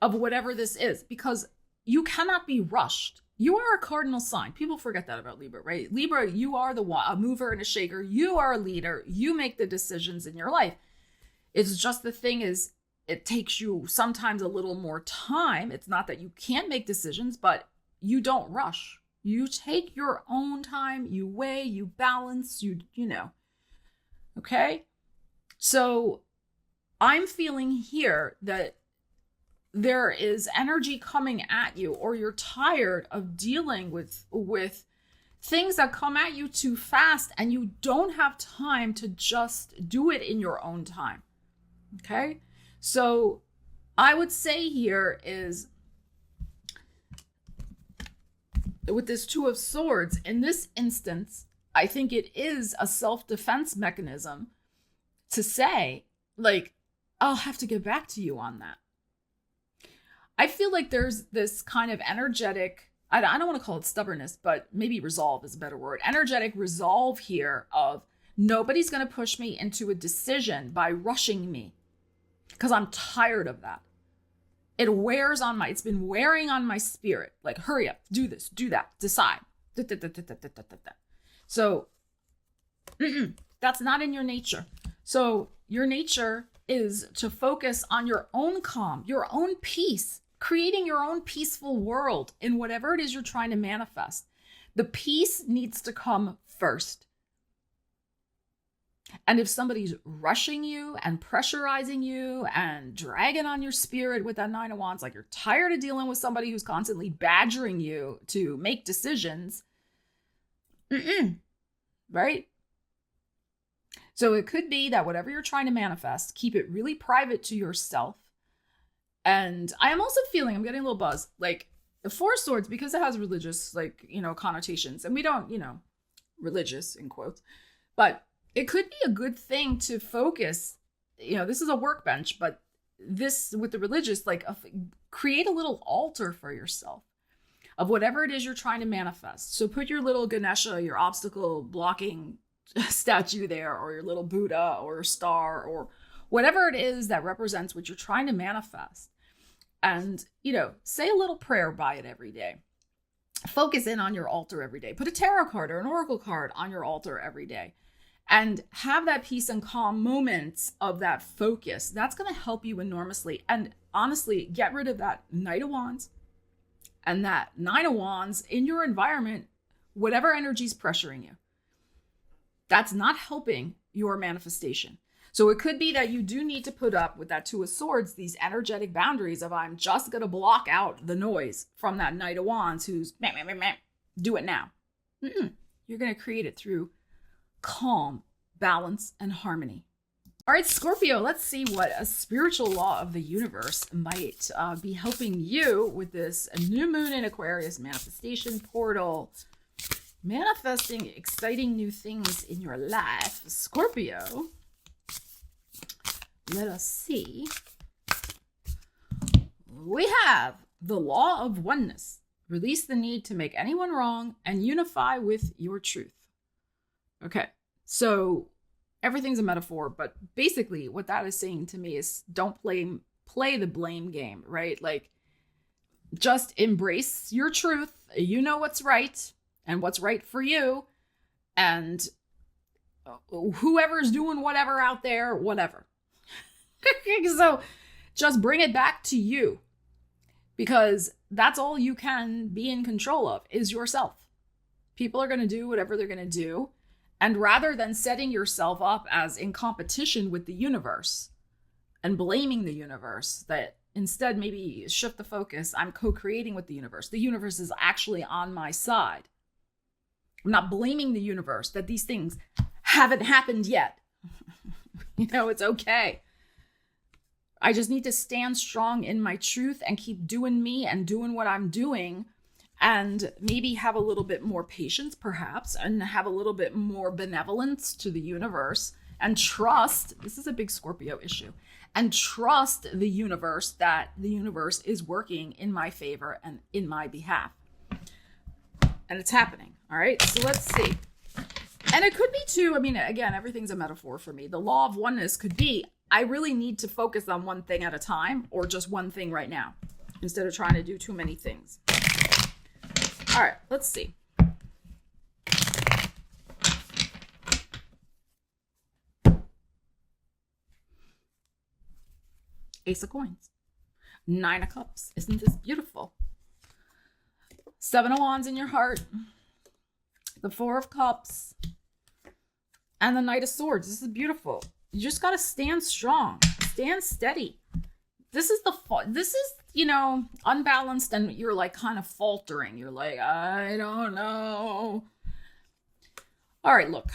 of whatever this is, because you cannot be rushed. You are a cardinal sign. People forget that about Libra, right? Libra, you are a mover and a shaker. You are a leader. You make the decisions in your life. It's just the thing is it takes you sometimes a little more time. It's not that you can't make decisions, but you don't rush. You take your own time, you weigh, you balance, you know. Okay? So I'm feeling here that there is energy coming at you, or you're tired of dealing with things that come at you too fast, and you don't have time to just do it in your own time. Okay? So I would say here is, with this Two of Swords, in this instance, I think it is a self-defense mechanism to say, like, I'll have to get back to you on that. I feel like there's this kind of energetic, I don't want to call it stubbornness, but maybe resolve is a better word. Energetic resolve here of nobody's going to push me into a decision by rushing me, because I'm tired of that. It wears on it's been wearing on my spirit. Like, hurry up, do this, do that, decide. So that's not in your nature. So your nature is to focus on your own calm, your own peace, creating your own peaceful world in whatever it is you're trying to manifest. The peace needs to come first. And if somebody's rushing you and pressurizing you and dragging on your spirit with that Nine of Wands, like you're tired of dealing with somebody who's constantly badgering you to make decisions, right? So it could be that whatever you're trying to manifest, keep it really private to yourself. And I am also feeling, I'm getting a little buzz, like the Four of Swords, because it has religious, like, you know, connotations, and we don't, you know, religious in quotes, but it could be a good thing to focus, you know, this is a workbench, but this with the religious, like create a little altar for yourself of whatever it is you're trying to manifest. So put your little Ganesha, your obstacle blocking statue there, or your little Buddha or star, or whatever it is that represents what you're trying to manifest. And, you know, say a little prayer by it every day. Focus in on your altar every day. Put a tarot card or an oracle card on your altar every day. And have that peace and calm moments of that focus. That's going to help you enormously. And honestly, get rid of that Knight of Wands and that Nine of Wands in your environment, whatever energy is pressuring you. That's not helping your manifestation. So it could be that you do need to put up with that Two of Swords, these energetic boundaries of, I'm just going to block out the noise from that Knight of Wands who's, meh, meh, meh, meh. Do it now. You're going to create it through calm, balance, and harmony. All right, Scorpio, let's see what a spiritual law of the universe might be helping you with this new moon in Aquarius manifestation portal. Manifesting exciting new things in your life. Scorpio, let us see. We have the law of oneness. Release the need to make anyone wrong and unify with your truth. Okay, so everything's a metaphor, but basically what that is saying to me is don't play the blame game, right? Like, just embrace your truth. You know what's right and what's right for you. And whoever's doing whatever out there, whatever. So just bring it back to you, because that's all you can be in control of is yourself. People are going to do whatever they're going to do. And rather than setting yourself up as in competition with the universe and blaming the universe, that instead maybe shift the focus. I'm co-creating with the universe. The universe is actually on my side. I'm not blaming the universe that these things haven't happened yet. You know, it's okay. I just need to stand strong in my truth and keep doing me and doing what I'm doing. And maybe have a little bit more patience, perhaps, and have a little bit more benevolence to the universe, and trust, this is a big Scorpio issue, and trust the universe that the universe is working in my favor and in my behalf. And it's happening, all right? So let's see. And it could be too, I mean, again, everything's a metaphor for me. The law of oneness could be, I really need to focus on one thing at a time, or just one thing right now, instead of trying to do too many things. All right, let's see. Ace of Coins. 9 of Cups. Isn't this beautiful? 7 of Wands in your heart. The 4 of Cups. And the Knight of Swords. This is beautiful. You just got to stand strong. Stand steady. This is, you know, unbalanced, and you're like kind of faltering. You're like, I don't know. All right, look.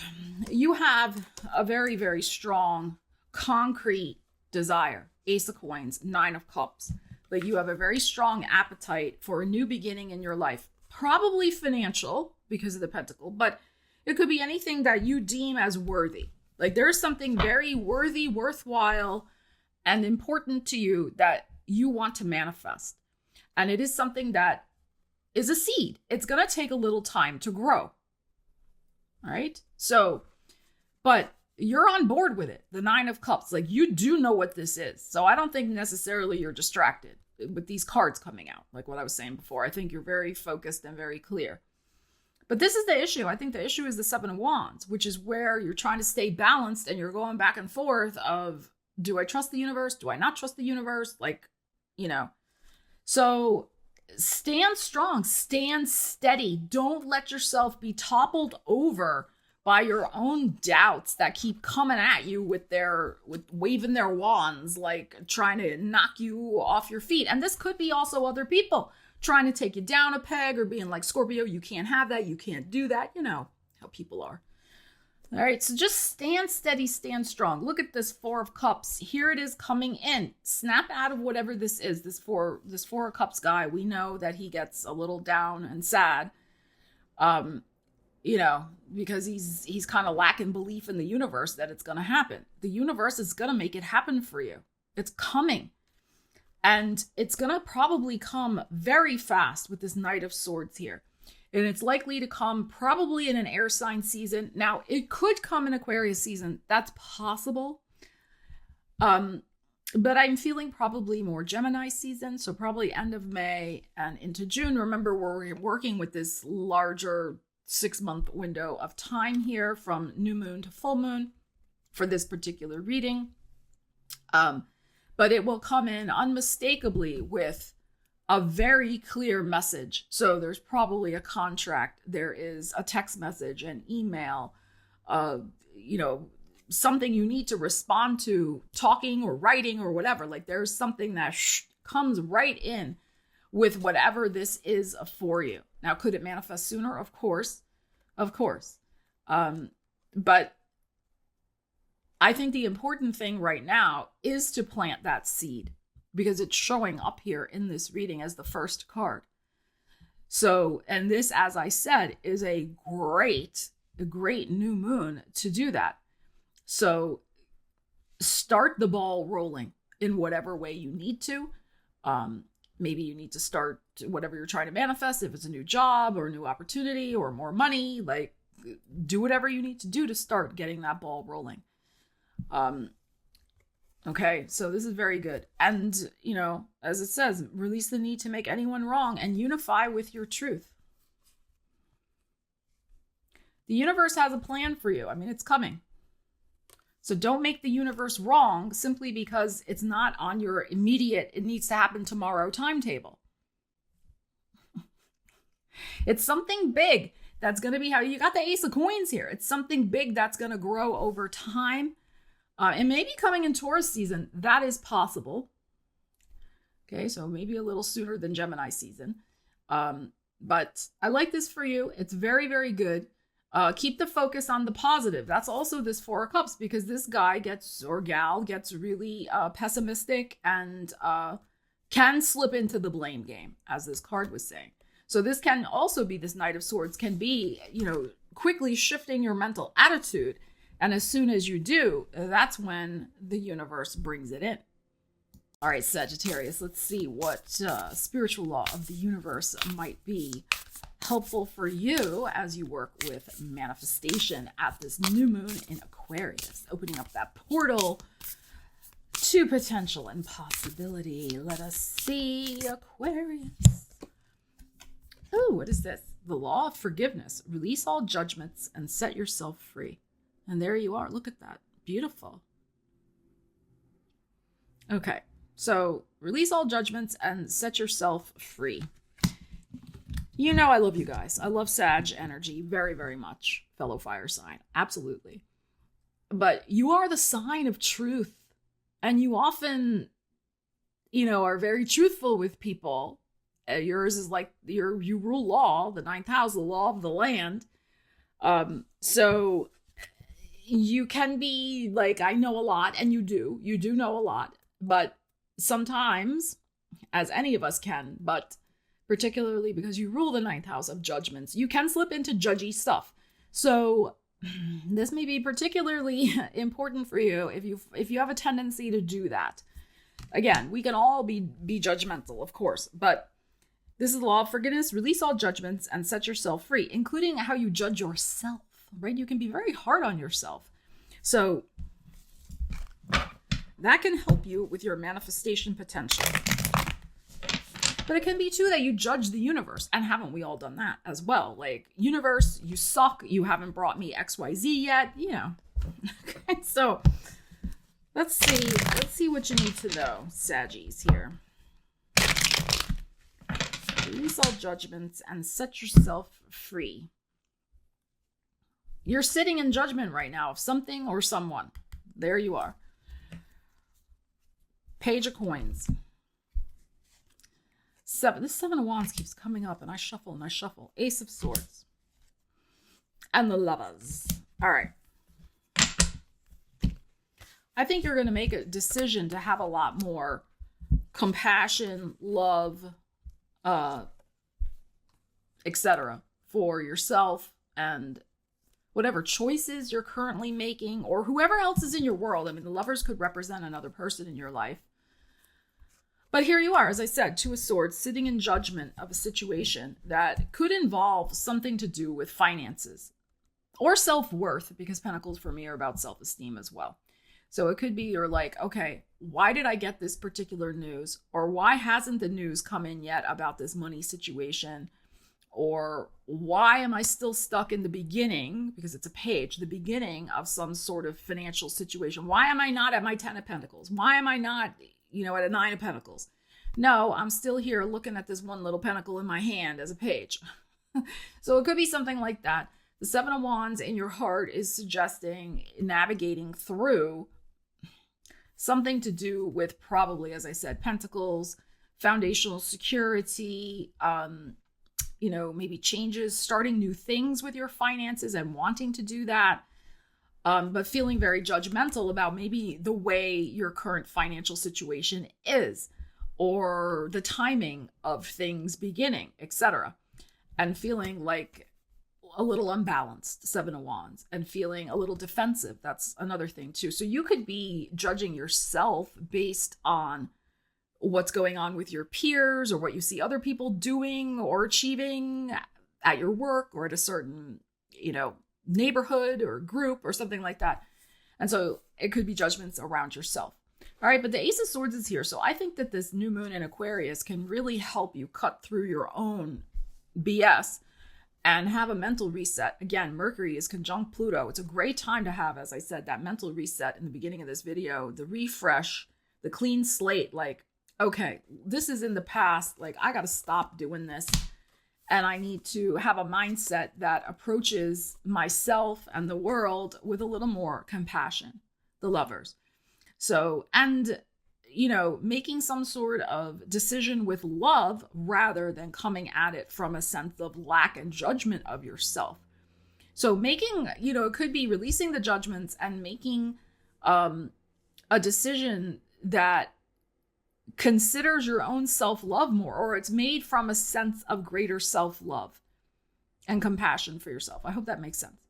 You have a very, very strong, concrete desire. Ace of Coins, 9 of Cups. But you have a very strong appetite for a new beginning in your life. Probably financial because of the Pentacle, but it could be anything that you deem as worthy. Like there's something very worthy, worthwhile, and important to you that you want to manifest. And it is something that is a seed. It's going to take a little time to grow. All right. So, but you're on board with it. The 9 of Cups, like you do know what this is. So I don't think necessarily you're distracted with these cards coming out. Like what I was saying before, I think you're very focused and very clear. But this is the issue. I think the issue is the 7 of Wands, which is where you're trying to stay balanced and you're going back and forth of, do I trust the universe? Do I not trust the universe? Like, you know, so stand strong, stand steady. Don't let yourself be toppled over by your own doubts that keep coming at you with waving their wands, like trying to knock you off your feet. And this could be also other people trying to take you down a peg or being like, Scorpio, you can't have that. You can't do that. You know how people are. All right. So just stand steady, stand strong. Look at this 4 of Cups. Here it is coming in. Snap out of whatever this is. This 4 of Cups guy. We know that he gets a little down and sad. You know, because he's kind of lacking belief in the universe that it's going to happen. The universe is going to make it happen for you. It's coming. And it's going to probably come very fast with this Knight of Swords here. And it's likely to come probably in an air sign season. Now, it could come in Aquarius season. That's possible. But I'm feeling probably more Gemini season. So probably end of May and into June. Remember, we're working with this larger 6-month window of time here from new moon to full moon for this particular reading. But it will come in unmistakably with a very clear message. So there's probably a contract. There is a text message, an email, you know, something you need to respond to, talking or writing or whatever. Like there's something that comes right in with whatever this is for you. Now, could it manifest sooner? Of course. But I think the important thing right now is to plant that seed because it's showing up here in this reading as the first card. So, and this, as I said, is a great new moon to do that. So start the ball rolling in whatever way you need to. Maybe you need to start whatever you're trying to manifest. If it's a new job or a new opportunity or more money, like do whatever you need to do to start getting that ball rolling. Okay, so this is very good. And, you know, as it says, release the need to make anyone wrong and unify with your truth. The universe has a plan for you. I mean, it's coming. So don't make the universe wrong simply because it's not on your immediate, it needs to happen tomorrow timetable. It's something big that's going to be how you got the Ace of Coins here. It's something big that's going to grow over time. And maybe coming in Taurus season, that is possible. Okay, so maybe a little sooner than Gemini season. But I like this for you. It's very, very good. Keep the focus on the positive. That's also this 4 of Cups because this guy or gal gets really pessimistic and can slip into the blame game, as this card was saying. So this can also be, this Knight of Swords can be, you know, quickly shifting your mental attitude. And as soon as you do, that's when the universe brings it in. All right, Sagittarius, let's see what spiritual law of the universe might be helpful for you as you work with manifestation at this new moon in Aquarius, opening up that portal to potential and possibility. Let us see, Aquarius. Oh, what is this? The law of forgiveness. Release all judgments and set yourself free. And there you are. Look at that. Beautiful. Okay. So release all judgments and set yourself free. You know I love you guys. I love Sag energy very, very much, fellow fire sign. Absolutely. But you are the sign of truth. And you often, are very truthful with people. Yours is like, you rule law, the ninth house, the law of the land. So you can be like, I know a lot, and you do know a lot. But sometimes, as any of us can, but particularly because you rule the ninth house of judgments, you can slip into judgy stuff. So this may be particularly important for you if you have a tendency to do that. Again, we can all be judgmental, of course, but this is the law of forgiveness. Release all judgments and set yourself free, including how you judge yourself, right? You can be very hard on yourself. So that can help you with your manifestation potential. But it can be too that you judge the universe. And haven't we all done that as well? Like, universe, you suck. You haven't brought me XYZ yet. Okay, so let's see what you need to know, Saggies here. Release all judgments and set yourself free. You're sitting in judgment right now of something or someone. There you are. Page of Coins. This Seven of Wands keeps coming up, and I shuffle and I shuffle. Ace of Swords. And the Lovers. All right. I think you're going to make a decision to have a lot more compassion, love, etc. for yourself and whatever choices you're currently making, or whoever else is in your world. I mean, the Lovers could represent another person in your life. But here you are, as I said, Two of Swords, sitting in judgment of a situation that could involve something to do with finances or self-worth, because Pentacles for me are about self-esteem as well. So it could be you're like, okay, why did I get this particular news? Or why hasn't the news come in yet about this money situation? Or why am I still stuck in the beginning, because it's a page, the beginning of some sort of financial situation? Why am I not at my 10 of Pentacles? Why am I not, at a 9 of Pentacles? No, I'm still here looking at this one little pentacle in my hand as a page. So it could be something like that. The Seven of Wands in your heart is suggesting navigating through something to do with probably, as I said, Pentacles, foundational security, maybe changes, starting new things with your finances and wanting to do that, but feeling very judgmental about maybe the way your current financial situation is, or the timing of things beginning, etc. And feeling like a little unbalanced, Seven of Wands, and feeling a little defensive. That's another thing too. So you could be judging yourself based on what's going on with your peers, or what you see other people doing or achieving at your work, or at a certain, neighborhood or group or something like that. And so it could be judgments around yourself. All right, but the Ace of Swords is here. So I think that this new moon in Aquarius can really help you cut through your own BS and have a mental reset. Again, Mercury is conjunct Pluto. It's a great time to have, as I said, that mental reset in the beginning of this video, the refresh, the clean slate. Like, okay, this is in the past. Like, I got to stop doing this. And I need to have a mindset that approaches myself and the world with a little more compassion. The Lovers. So, and, making some sort of decision with love rather than coming at it from a sense of lack and judgment of yourself. So making, it could be releasing the judgments and making a decision that considers your own self-love more, or it's made from a sense of greater self-love and compassion for yourself. I hope that makes sense.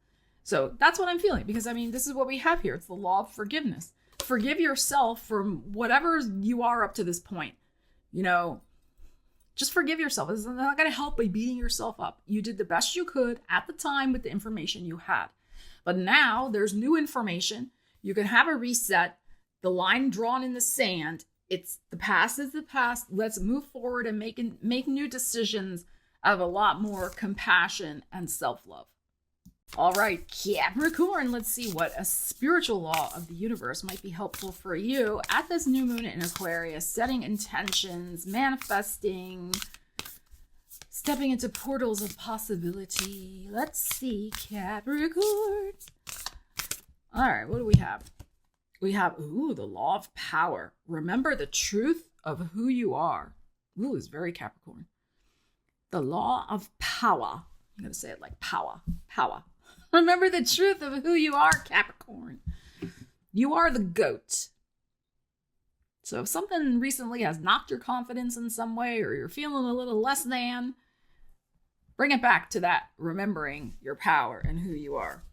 So that's what I'm feeling, because this is what we have here. It's the law of forgiveness. Forgive yourself for whatever you are up to this point. Just forgive yourself. It's not going to help by beating yourself up. You did the best you could at the time with the information you had. But now there's new information. You can have a reset, the line drawn in the sand. It's the past is the past. Let's move forward and make new decisions out of a lot more compassion and self-love. All right, Capricorn, let's see what a spiritual law of the universe might be helpful for you at this new moon in Aquarius, setting intentions, manifesting, stepping into portals of possibility. Let's see, Capricorn. All right, what do we have? We have, the law of power. Remember the truth of who you are. Is very Capricorn. The law of power. I'm going to say it like power. Remember the truth of who you are, Capricorn. You are the goat. So if something recently has knocked your confidence in some way, or you're feeling a little less than, bring it back to that, remembering your power and who you are.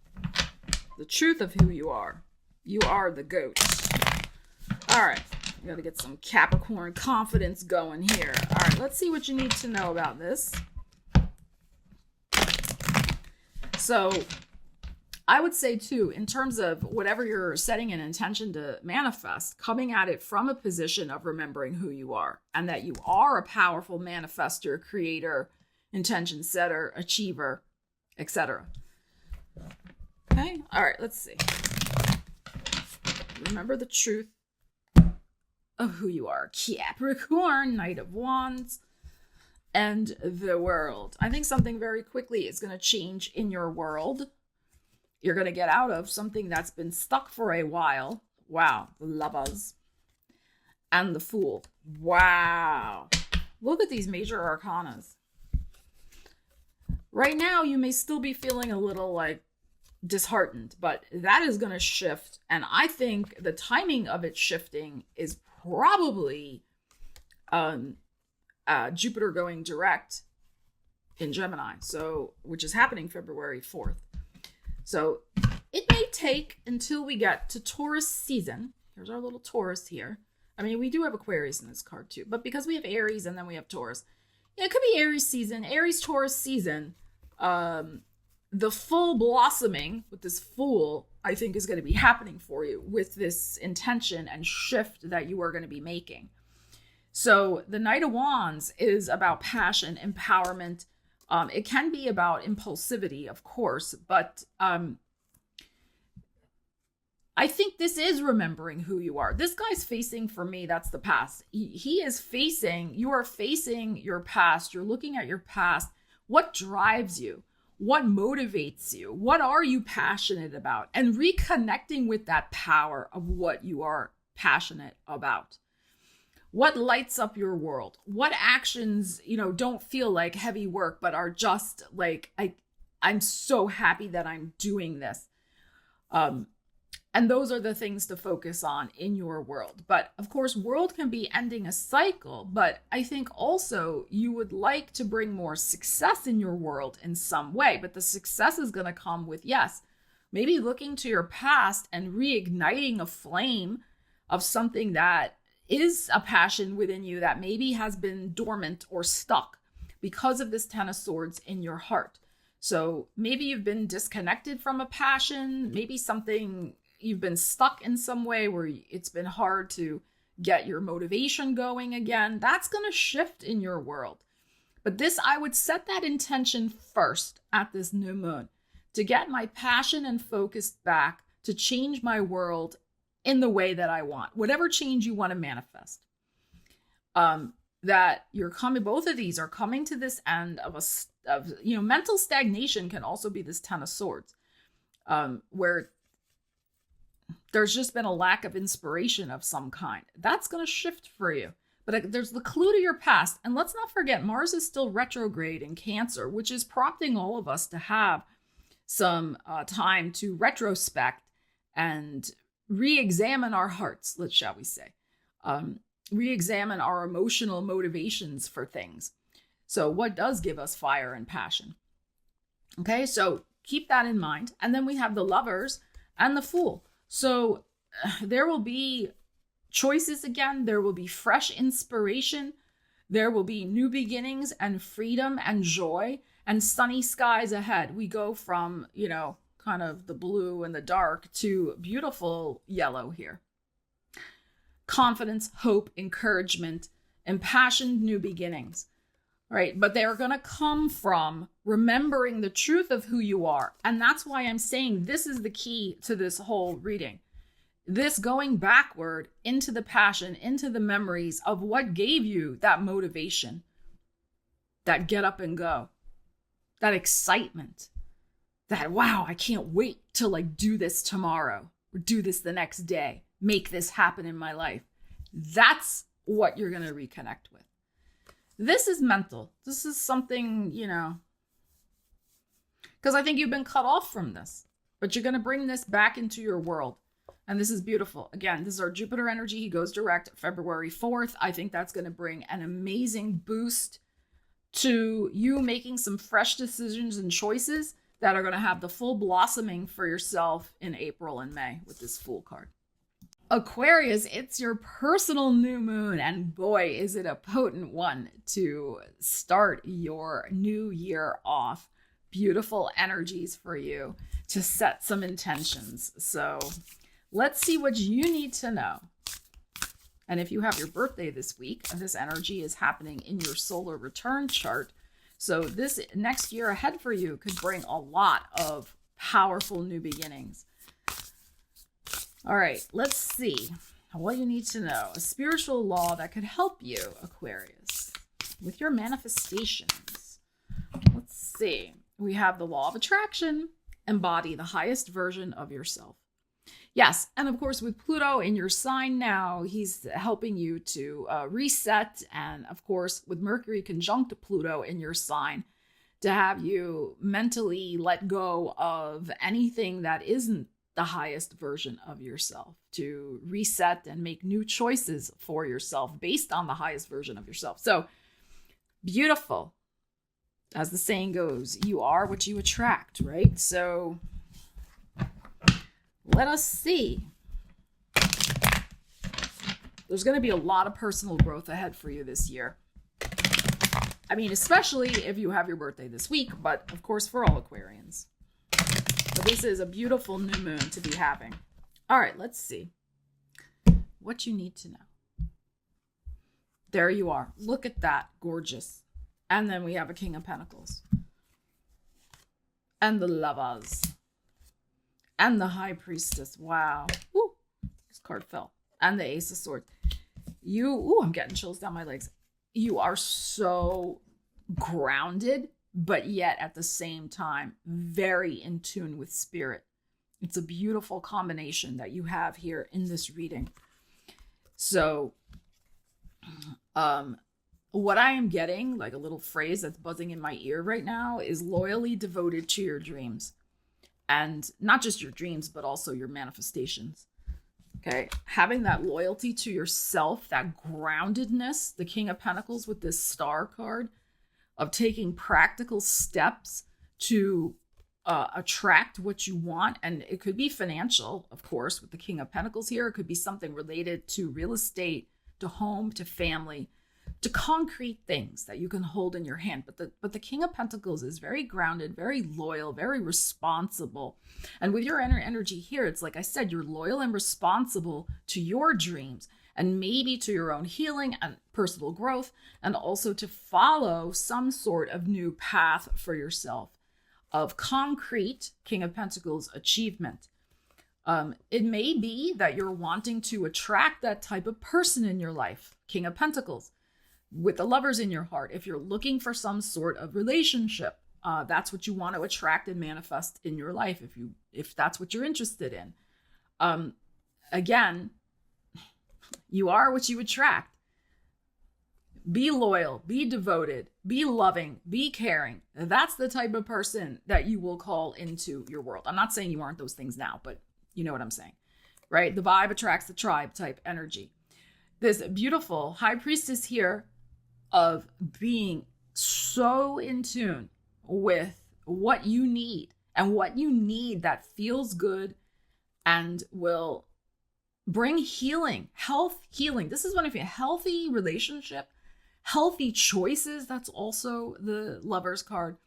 The truth of who you are. You are the goat. All right. We got to get some Capricorn confidence going here. All right. Let's see what you need to know about this. So I would say too, in terms of whatever you're setting an intention to manifest, coming at it from a position of remembering who you are and that you are a powerful manifester, creator, intention setter, achiever, etc. Okay. All right. Let's see. Remember the truth of who you are. Capricorn, Knight of Wands, and the world. I think something very quickly is going to change in your world. You're going to get out of something that's been stuck for a while. Wow. The Lovers and the Fool. Wow. Look at these major arcanas. Right now, you may still be feeling a little like disheartened, but that is going to shift. And I think the timing of it shifting is probably Jupiter going direct in Gemini, so which is happening February 4th. So it may take until we get to Taurus season. Here's our little Taurus here. I mean, we do have Aquarius in this card too, but because we have Aries and then we have Taurus, it could be Aries season, Aries Taurus season. The full blossoming with this Fool, I think, is going to be happening for you with this intention and shift that you are going to be making. So the Knight of Wands is about passion, empowerment. It can be about impulsivity, of course, but I think this is remembering who you are. This guy's facing, for me, that's the past. You are facing your past. You're looking at your past. What drives you? What motivates you? What are you passionate about? And reconnecting with that power of what you are passionate about. What lights up your world? What actions, don't feel like heavy work, but are just like, I'm so happy that I'm doing this. And those are the things to focus on in your world. But of course, world can be ending a cycle, but I think also you would like to bring more success in your world in some way. But the success is going to come with, yes, maybe looking to your past and reigniting a flame of something that is a passion within you that maybe has been dormant or stuck because of this Ten of Swords in your heart. So maybe you've been disconnected from a passion, maybe something you've been stuck in some way where it's been hard to get your motivation going again. That's going to shift in your world. But this, I would set that intention first at this new moon to get my passion and focus back, to change my world in the way that I want, whatever change you want to manifest. That you're coming, both of these are coming to this end of mental stagnation can also be this Ten of Swords, where there's just been a lack of inspiration of some kind. That's going to shift for you. But there's the clue to your past. And let's not forget, Mars is still retrograde in Cancer, which is prompting all of us to have some time to retrospect and re-examine our hearts, shall we say. Re-examine our emotional motivations for things. So what does give us fire and passion? Okay, so keep that in mind. And then we have the Lovers and the Fool. So there will be choices again. There will be fresh inspiration. There will be new beginnings and freedom and joy and sunny skies ahead. We go from, kind of the blue and the dark to beautiful yellow here. Confidence, hope, encouragement, impassioned new beginnings. right? But they're going to come from remembering the truth of who you are. And that's why I'm saying this is the key to this whole reading. This going backward into the passion, into the memories of what gave you that motivation, that get up and go, that excitement, that, wow, I can't wait to like do this tomorrow or do this the next day, make this happen in my life. That's what you're going to reconnect with. This is mental. This is something, you know, because I think you've been cut off from this, but you're going to bring this back into your world. And this is beautiful. Again, this is our Jupiter energy. He goes direct February 4th. I think that's going to bring an amazing boost to you making some fresh decisions and choices that are going to have the full blossoming for yourself in April and May with this Fool card. Aquarius, it's your personal new moon, and boy, is it a potent one to start your new year off. Beautiful energies for you to set some intentions. So let's see what you need to know. And if you have your birthday this week, this energy is happening in your solar return chart. So this next year ahead for you could bring a lot of powerful new beginnings. All right, let's see what you need to know. A spiritual law that could help you, Aquarius, with your manifestations. Let's see. We have the law of attraction. Embody the highest version of yourself. Yes, and of course, with Pluto in your sign now, he's helping you to reset. And of course, with Mercury conjunct Pluto in your sign, to have you mentally let go of anything that isn't the highest version of yourself, to reset and make new choices for yourself based on the highest version of yourself. So beautiful. As the saying goes, you are what you attract, right? So let us see. There's going to be a lot of personal growth ahead for you this year. I mean, especially if you have your birthday this week, but of course for all Aquarians. But this is a beautiful new moon to be having. All right, let's see what you need to know. There you are. Look at that. Gorgeous. And then we have a King of Pentacles. And the Lovers. And the High Priestess. Wow. Ooh, this card fell. And the Ace of Swords. I'm getting chills down my legs. You are so grounded, but yet at the same time, very in tune with spirit. It's a beautiful combination that you have here in this reading. So, what I am getting, like a little phrase that's buzzing in my ear right now, is loyally devoted to your dreams. And not just your dreams, but also your manifestations. Okay, having that loyalty to yourself, that groundedness, the King of Pentacles with this Star card, of taking practical steps to attract what you want. And it could be financial, of course, with the King of Pentacles here. It could be something related to real estate, to home, to family, to concrete things that you can hold in your hand. But the King of Pentacles is very grounded, very loyal, very responsible. And with your energy here, it's like I said, you're loyal and responsible to your dreams, and maybe to your own healing and personal growth, and also to follow some sort of new path for yourself of concrete King of Pentacles achievement. It may be that you're wanting to attract that type of person in your life, King of Pentacles, with the Lovers in your heart. If you're looking for some sort of relationship, that's what you want to attract and manifest in your life, if that's what you're interested in. Again, you are what you attract. Be loyal, be devoted, be loving, be caring. That's the type of person that you will call into your world. I'm not saying you aren't those things now, but you know what I'm saying, right? The vibe attracts the tribe type energy. This beautiful High Priestess here of being so in tune with what you need, and what you need that feels good and will bring healing, health, healing. This is one of your healthy relationship, healthy choices. That's also the Lovers card.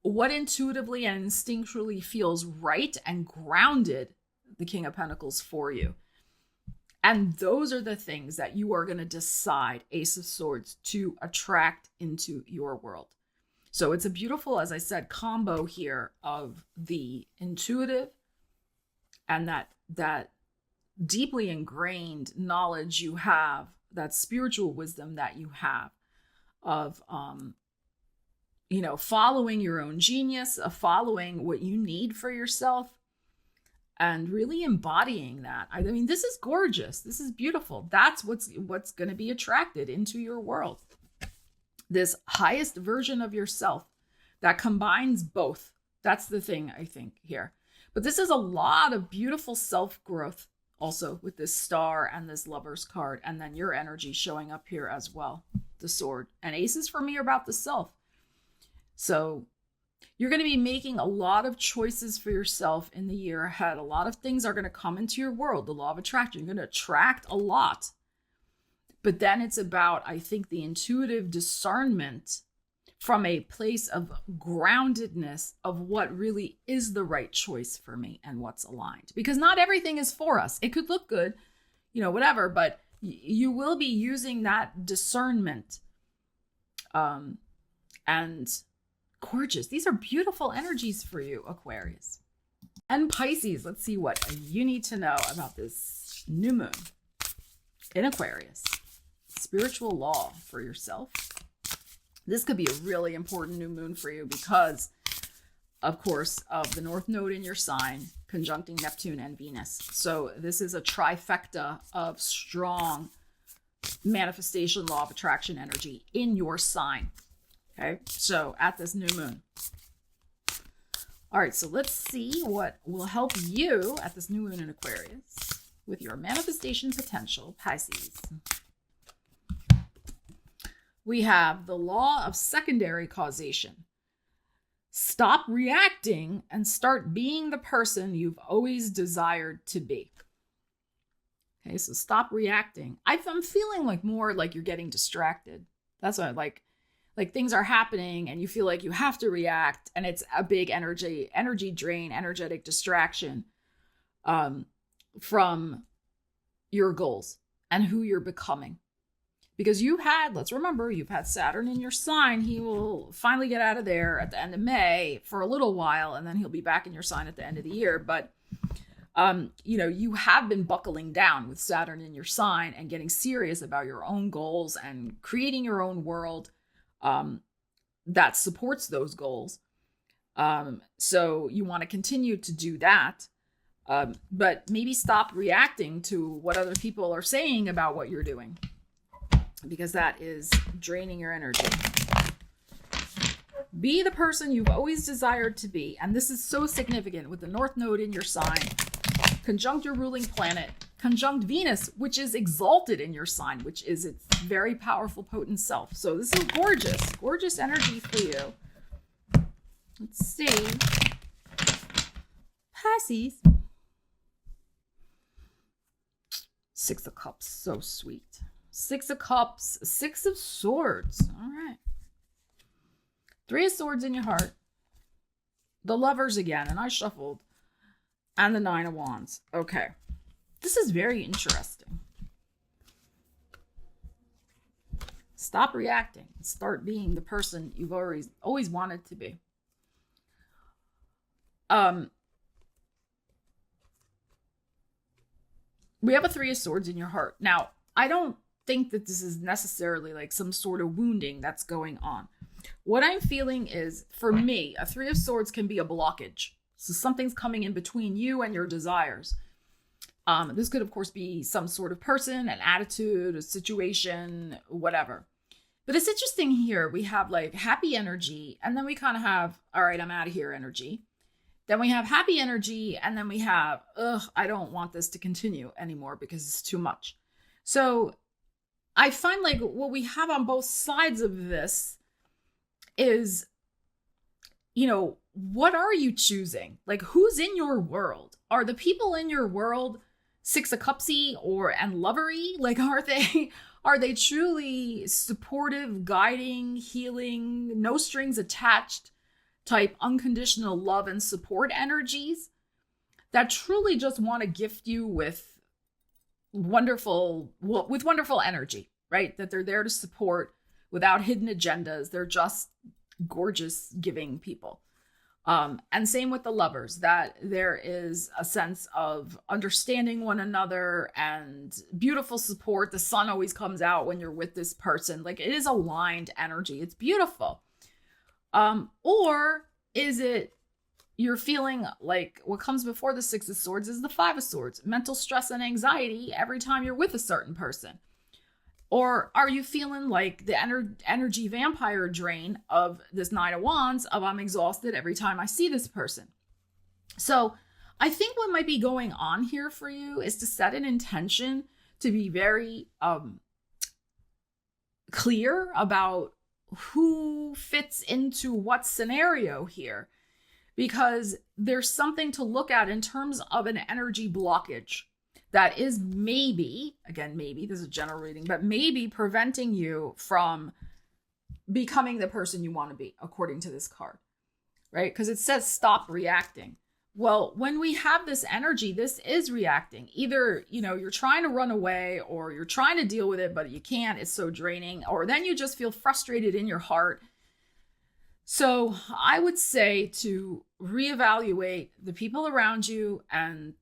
What intuitively and instinctually feels right and grounded, the King of Pentacles for you. And those are the things that you are going to decide, Ace of Swords, to attract into your world. So it's a beautiful, as I said, combo here of the intuitive and that deeply ingrained knowledge you have, that spiritual wisdom that you have of, following your own genius, of following what you need for yourself, and really embodying that. I mean, this is gorgeous. This is beautiful. That's what's going to be attracted into your world. This highest version of yourself that combines both. That's the thing, I think, here. But this is a lot of beautiful self-growth also with this star and this Lover's card, and then your energy showing up here as well, the sword. And aces for me are about the self. So you're going to be making a lot of choices for yourself in the year ahead. A lot of things are going to come into your world. The law of attraction, you're going to attract a lot. But then it's about, I think, the intuitive discernment from a place of groundedness of what really is the right choice for me and what's aligned. Because not everything is for us. It could look good, whatever, but you will be using that discernment. And gorgeous. These are beautiful energies for you, Aquarius. And Pisces, let's see what you need to know about this new moon in Aquarius. Spiritual law for yourself. This could be a really important new moon for you because, of course, of the North Node in your sign conjuncting Neptune and Venus. So this is a trifecta of strong manifestation law of attraction energy in your sign. Okay, so at this new moon. All right, so let's see what will help you at this new moon in Aquarius with your manifestation potential, Pisces. We have the law of secondary causation. Stop reacting and start being the person you've always desired to be. Okay, so stop reacting. I'm feeling like more like you're getting distracted. That's what I like things are happening and you feel like you have to react, and it's a big energy drain, energetic distraction from your goals and who you're becoming. Because let's remember, you've had Saturn in your sign. He will finally get out of there at the end of May for a little while, and then he'll be back in your sign at the end of the year. But, you have been buckling down with Saturn in your sign and getting serious about your own goals and creating your own world that supports those goals. So you want to continue to do that, but maybe stop reacting to what other people are saying about what you're doing, because that is draining your energy. Be the person you've always desired to be. And this is so significant with the North Node in your sign, conjunct your ruling planet, conjunct Venus, which is exalted in your sign, which is its very powerful, potent self. So this is gorgeous energy for you. Let's see. Pisces. Six of Cups, so sweet. Six of Cups, Six of Swords. All right. Three of Swords in your heart. The Lovers again, and I shuffled. And the Nine of Wands. Okay. This is very interesting. Stop reacting and start being the person you've always wanted to be. We have a Three of Swords in your heart. Now, I don't think that this is necessarily like some sort of wounding that's going on. What I'm feeling is, for me, a Three of Swords can be a blockage. So something's coming in between you and your desires. This could, of course, be some sort of person, an attitude, a situation, whatever. But it's interesting here. We have like happy energy, and then we kind of have, all right, I'm out of here energy. Then we have happy energy, and then we have, I don't want this to continue anymore because it's too much. So I find like what we have on both sides of this is, what are you choosing? Like, who's in your world? Are the people in your world Six of Cupsy and lovery? Like, are they truly supportive, guiding, healing, no strings attached type unconditional love and support energies that truly just want to gift you with wonderful, with wonderful energy, right? That they're there to support without hidden agendas. They're just gorgeous giving people. And same with the lovers, that there is a sense of understanding one another and beautiful support. The sun always comes out when you're with this person. Like, it is aligned energy. It's beautiful. Or is it you're feeling like what comes before the Six of Swords is the Five of Swords, mental stress and anxiety every time you're with a certain person? Or are you feeling like the energy vampire drain of this Nine of Wands of I'm exhausted every time I see this person? So I think what might be going on here for you is to set an intention to be very clear about who fits into what scenario here, because there's something to look at in terms of an energy blockage that is maybe, again, maybe, this is a general reading, but maybe preventing you from becoming the person you want to be, according to this card, right? Because it says stop reacting. Well, when we have this energy, this is reacting. Either, you're trying to run away, or you're trying to deal with it, but you can't. It's so draining. Or then you just feel frustrated in your heart. So I would say to reevaluate the people around you and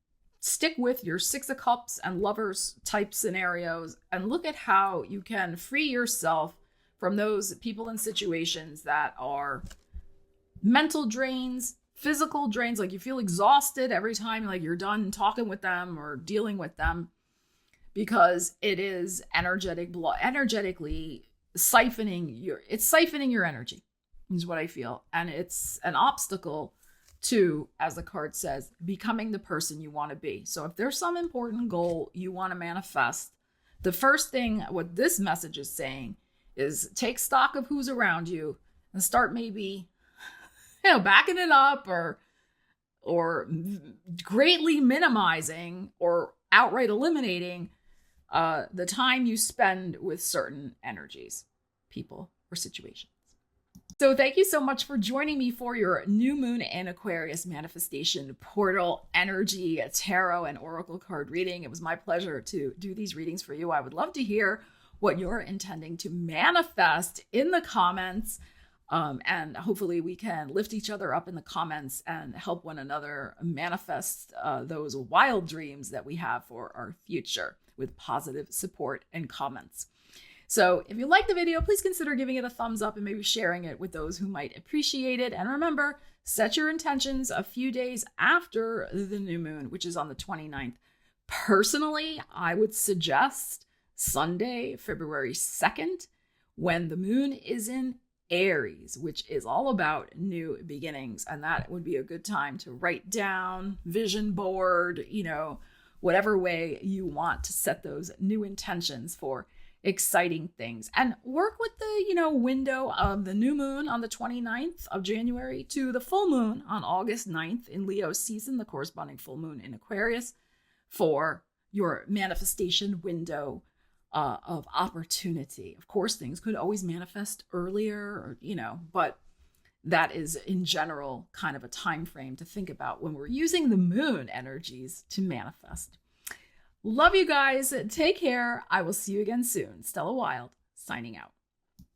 stick with your Six of Cups and Lovers type scenarios and look at how you can free yourself from those people and situations that are mental drains, physical drains, like you feel exhausted every time like you're done talking with them or dealing with them, because it is energetically siphoning your energy, is what I feel. And it's an obstacle to, as the card says, becoming the person you want to be. So if there's some important goal you want to manifest, the first thing what this message is saying is take stock of who's around you and start maybe, backing it up or greatly minimizing or outright eliminating the time you spend with certain energies, people, or situations. So thank you so much for joining me for your new moon in Aquarius manifestation portal energy tarot and oracle card reading. It was my pleasure to do these readings for you. I would love to hear what you're intending to manifest in the comments. And hopefully we can lift each other up in the comments and help one another manifest those wild dreams that we have for our future with positive support and comments. So if you like the video, please consider giving it a thumbs up and maybe sharing it with those who might appreciate it. And remember, set your intentions a few days after the new moon, which is on the 29th. Personally, I would suggest Sunday, February 2nd, when the moon is in Aries, which is all about new beginnings. And that would be a good time to write down, vision board, whatever way you want to set those new intentions for exciting things, and work with the window of the new moon on the 29th of January to the full moon on August 9th in Leo season, the corresponding full moon in Aquarius, for your manifestation window of opportunity. Of course, things could always manifest earlier, but that is in general kind of a time frame to think about when we're using the moon energies to manifest. Love you guys. Take care. I will see you again soon. Stella Wilde, signing out.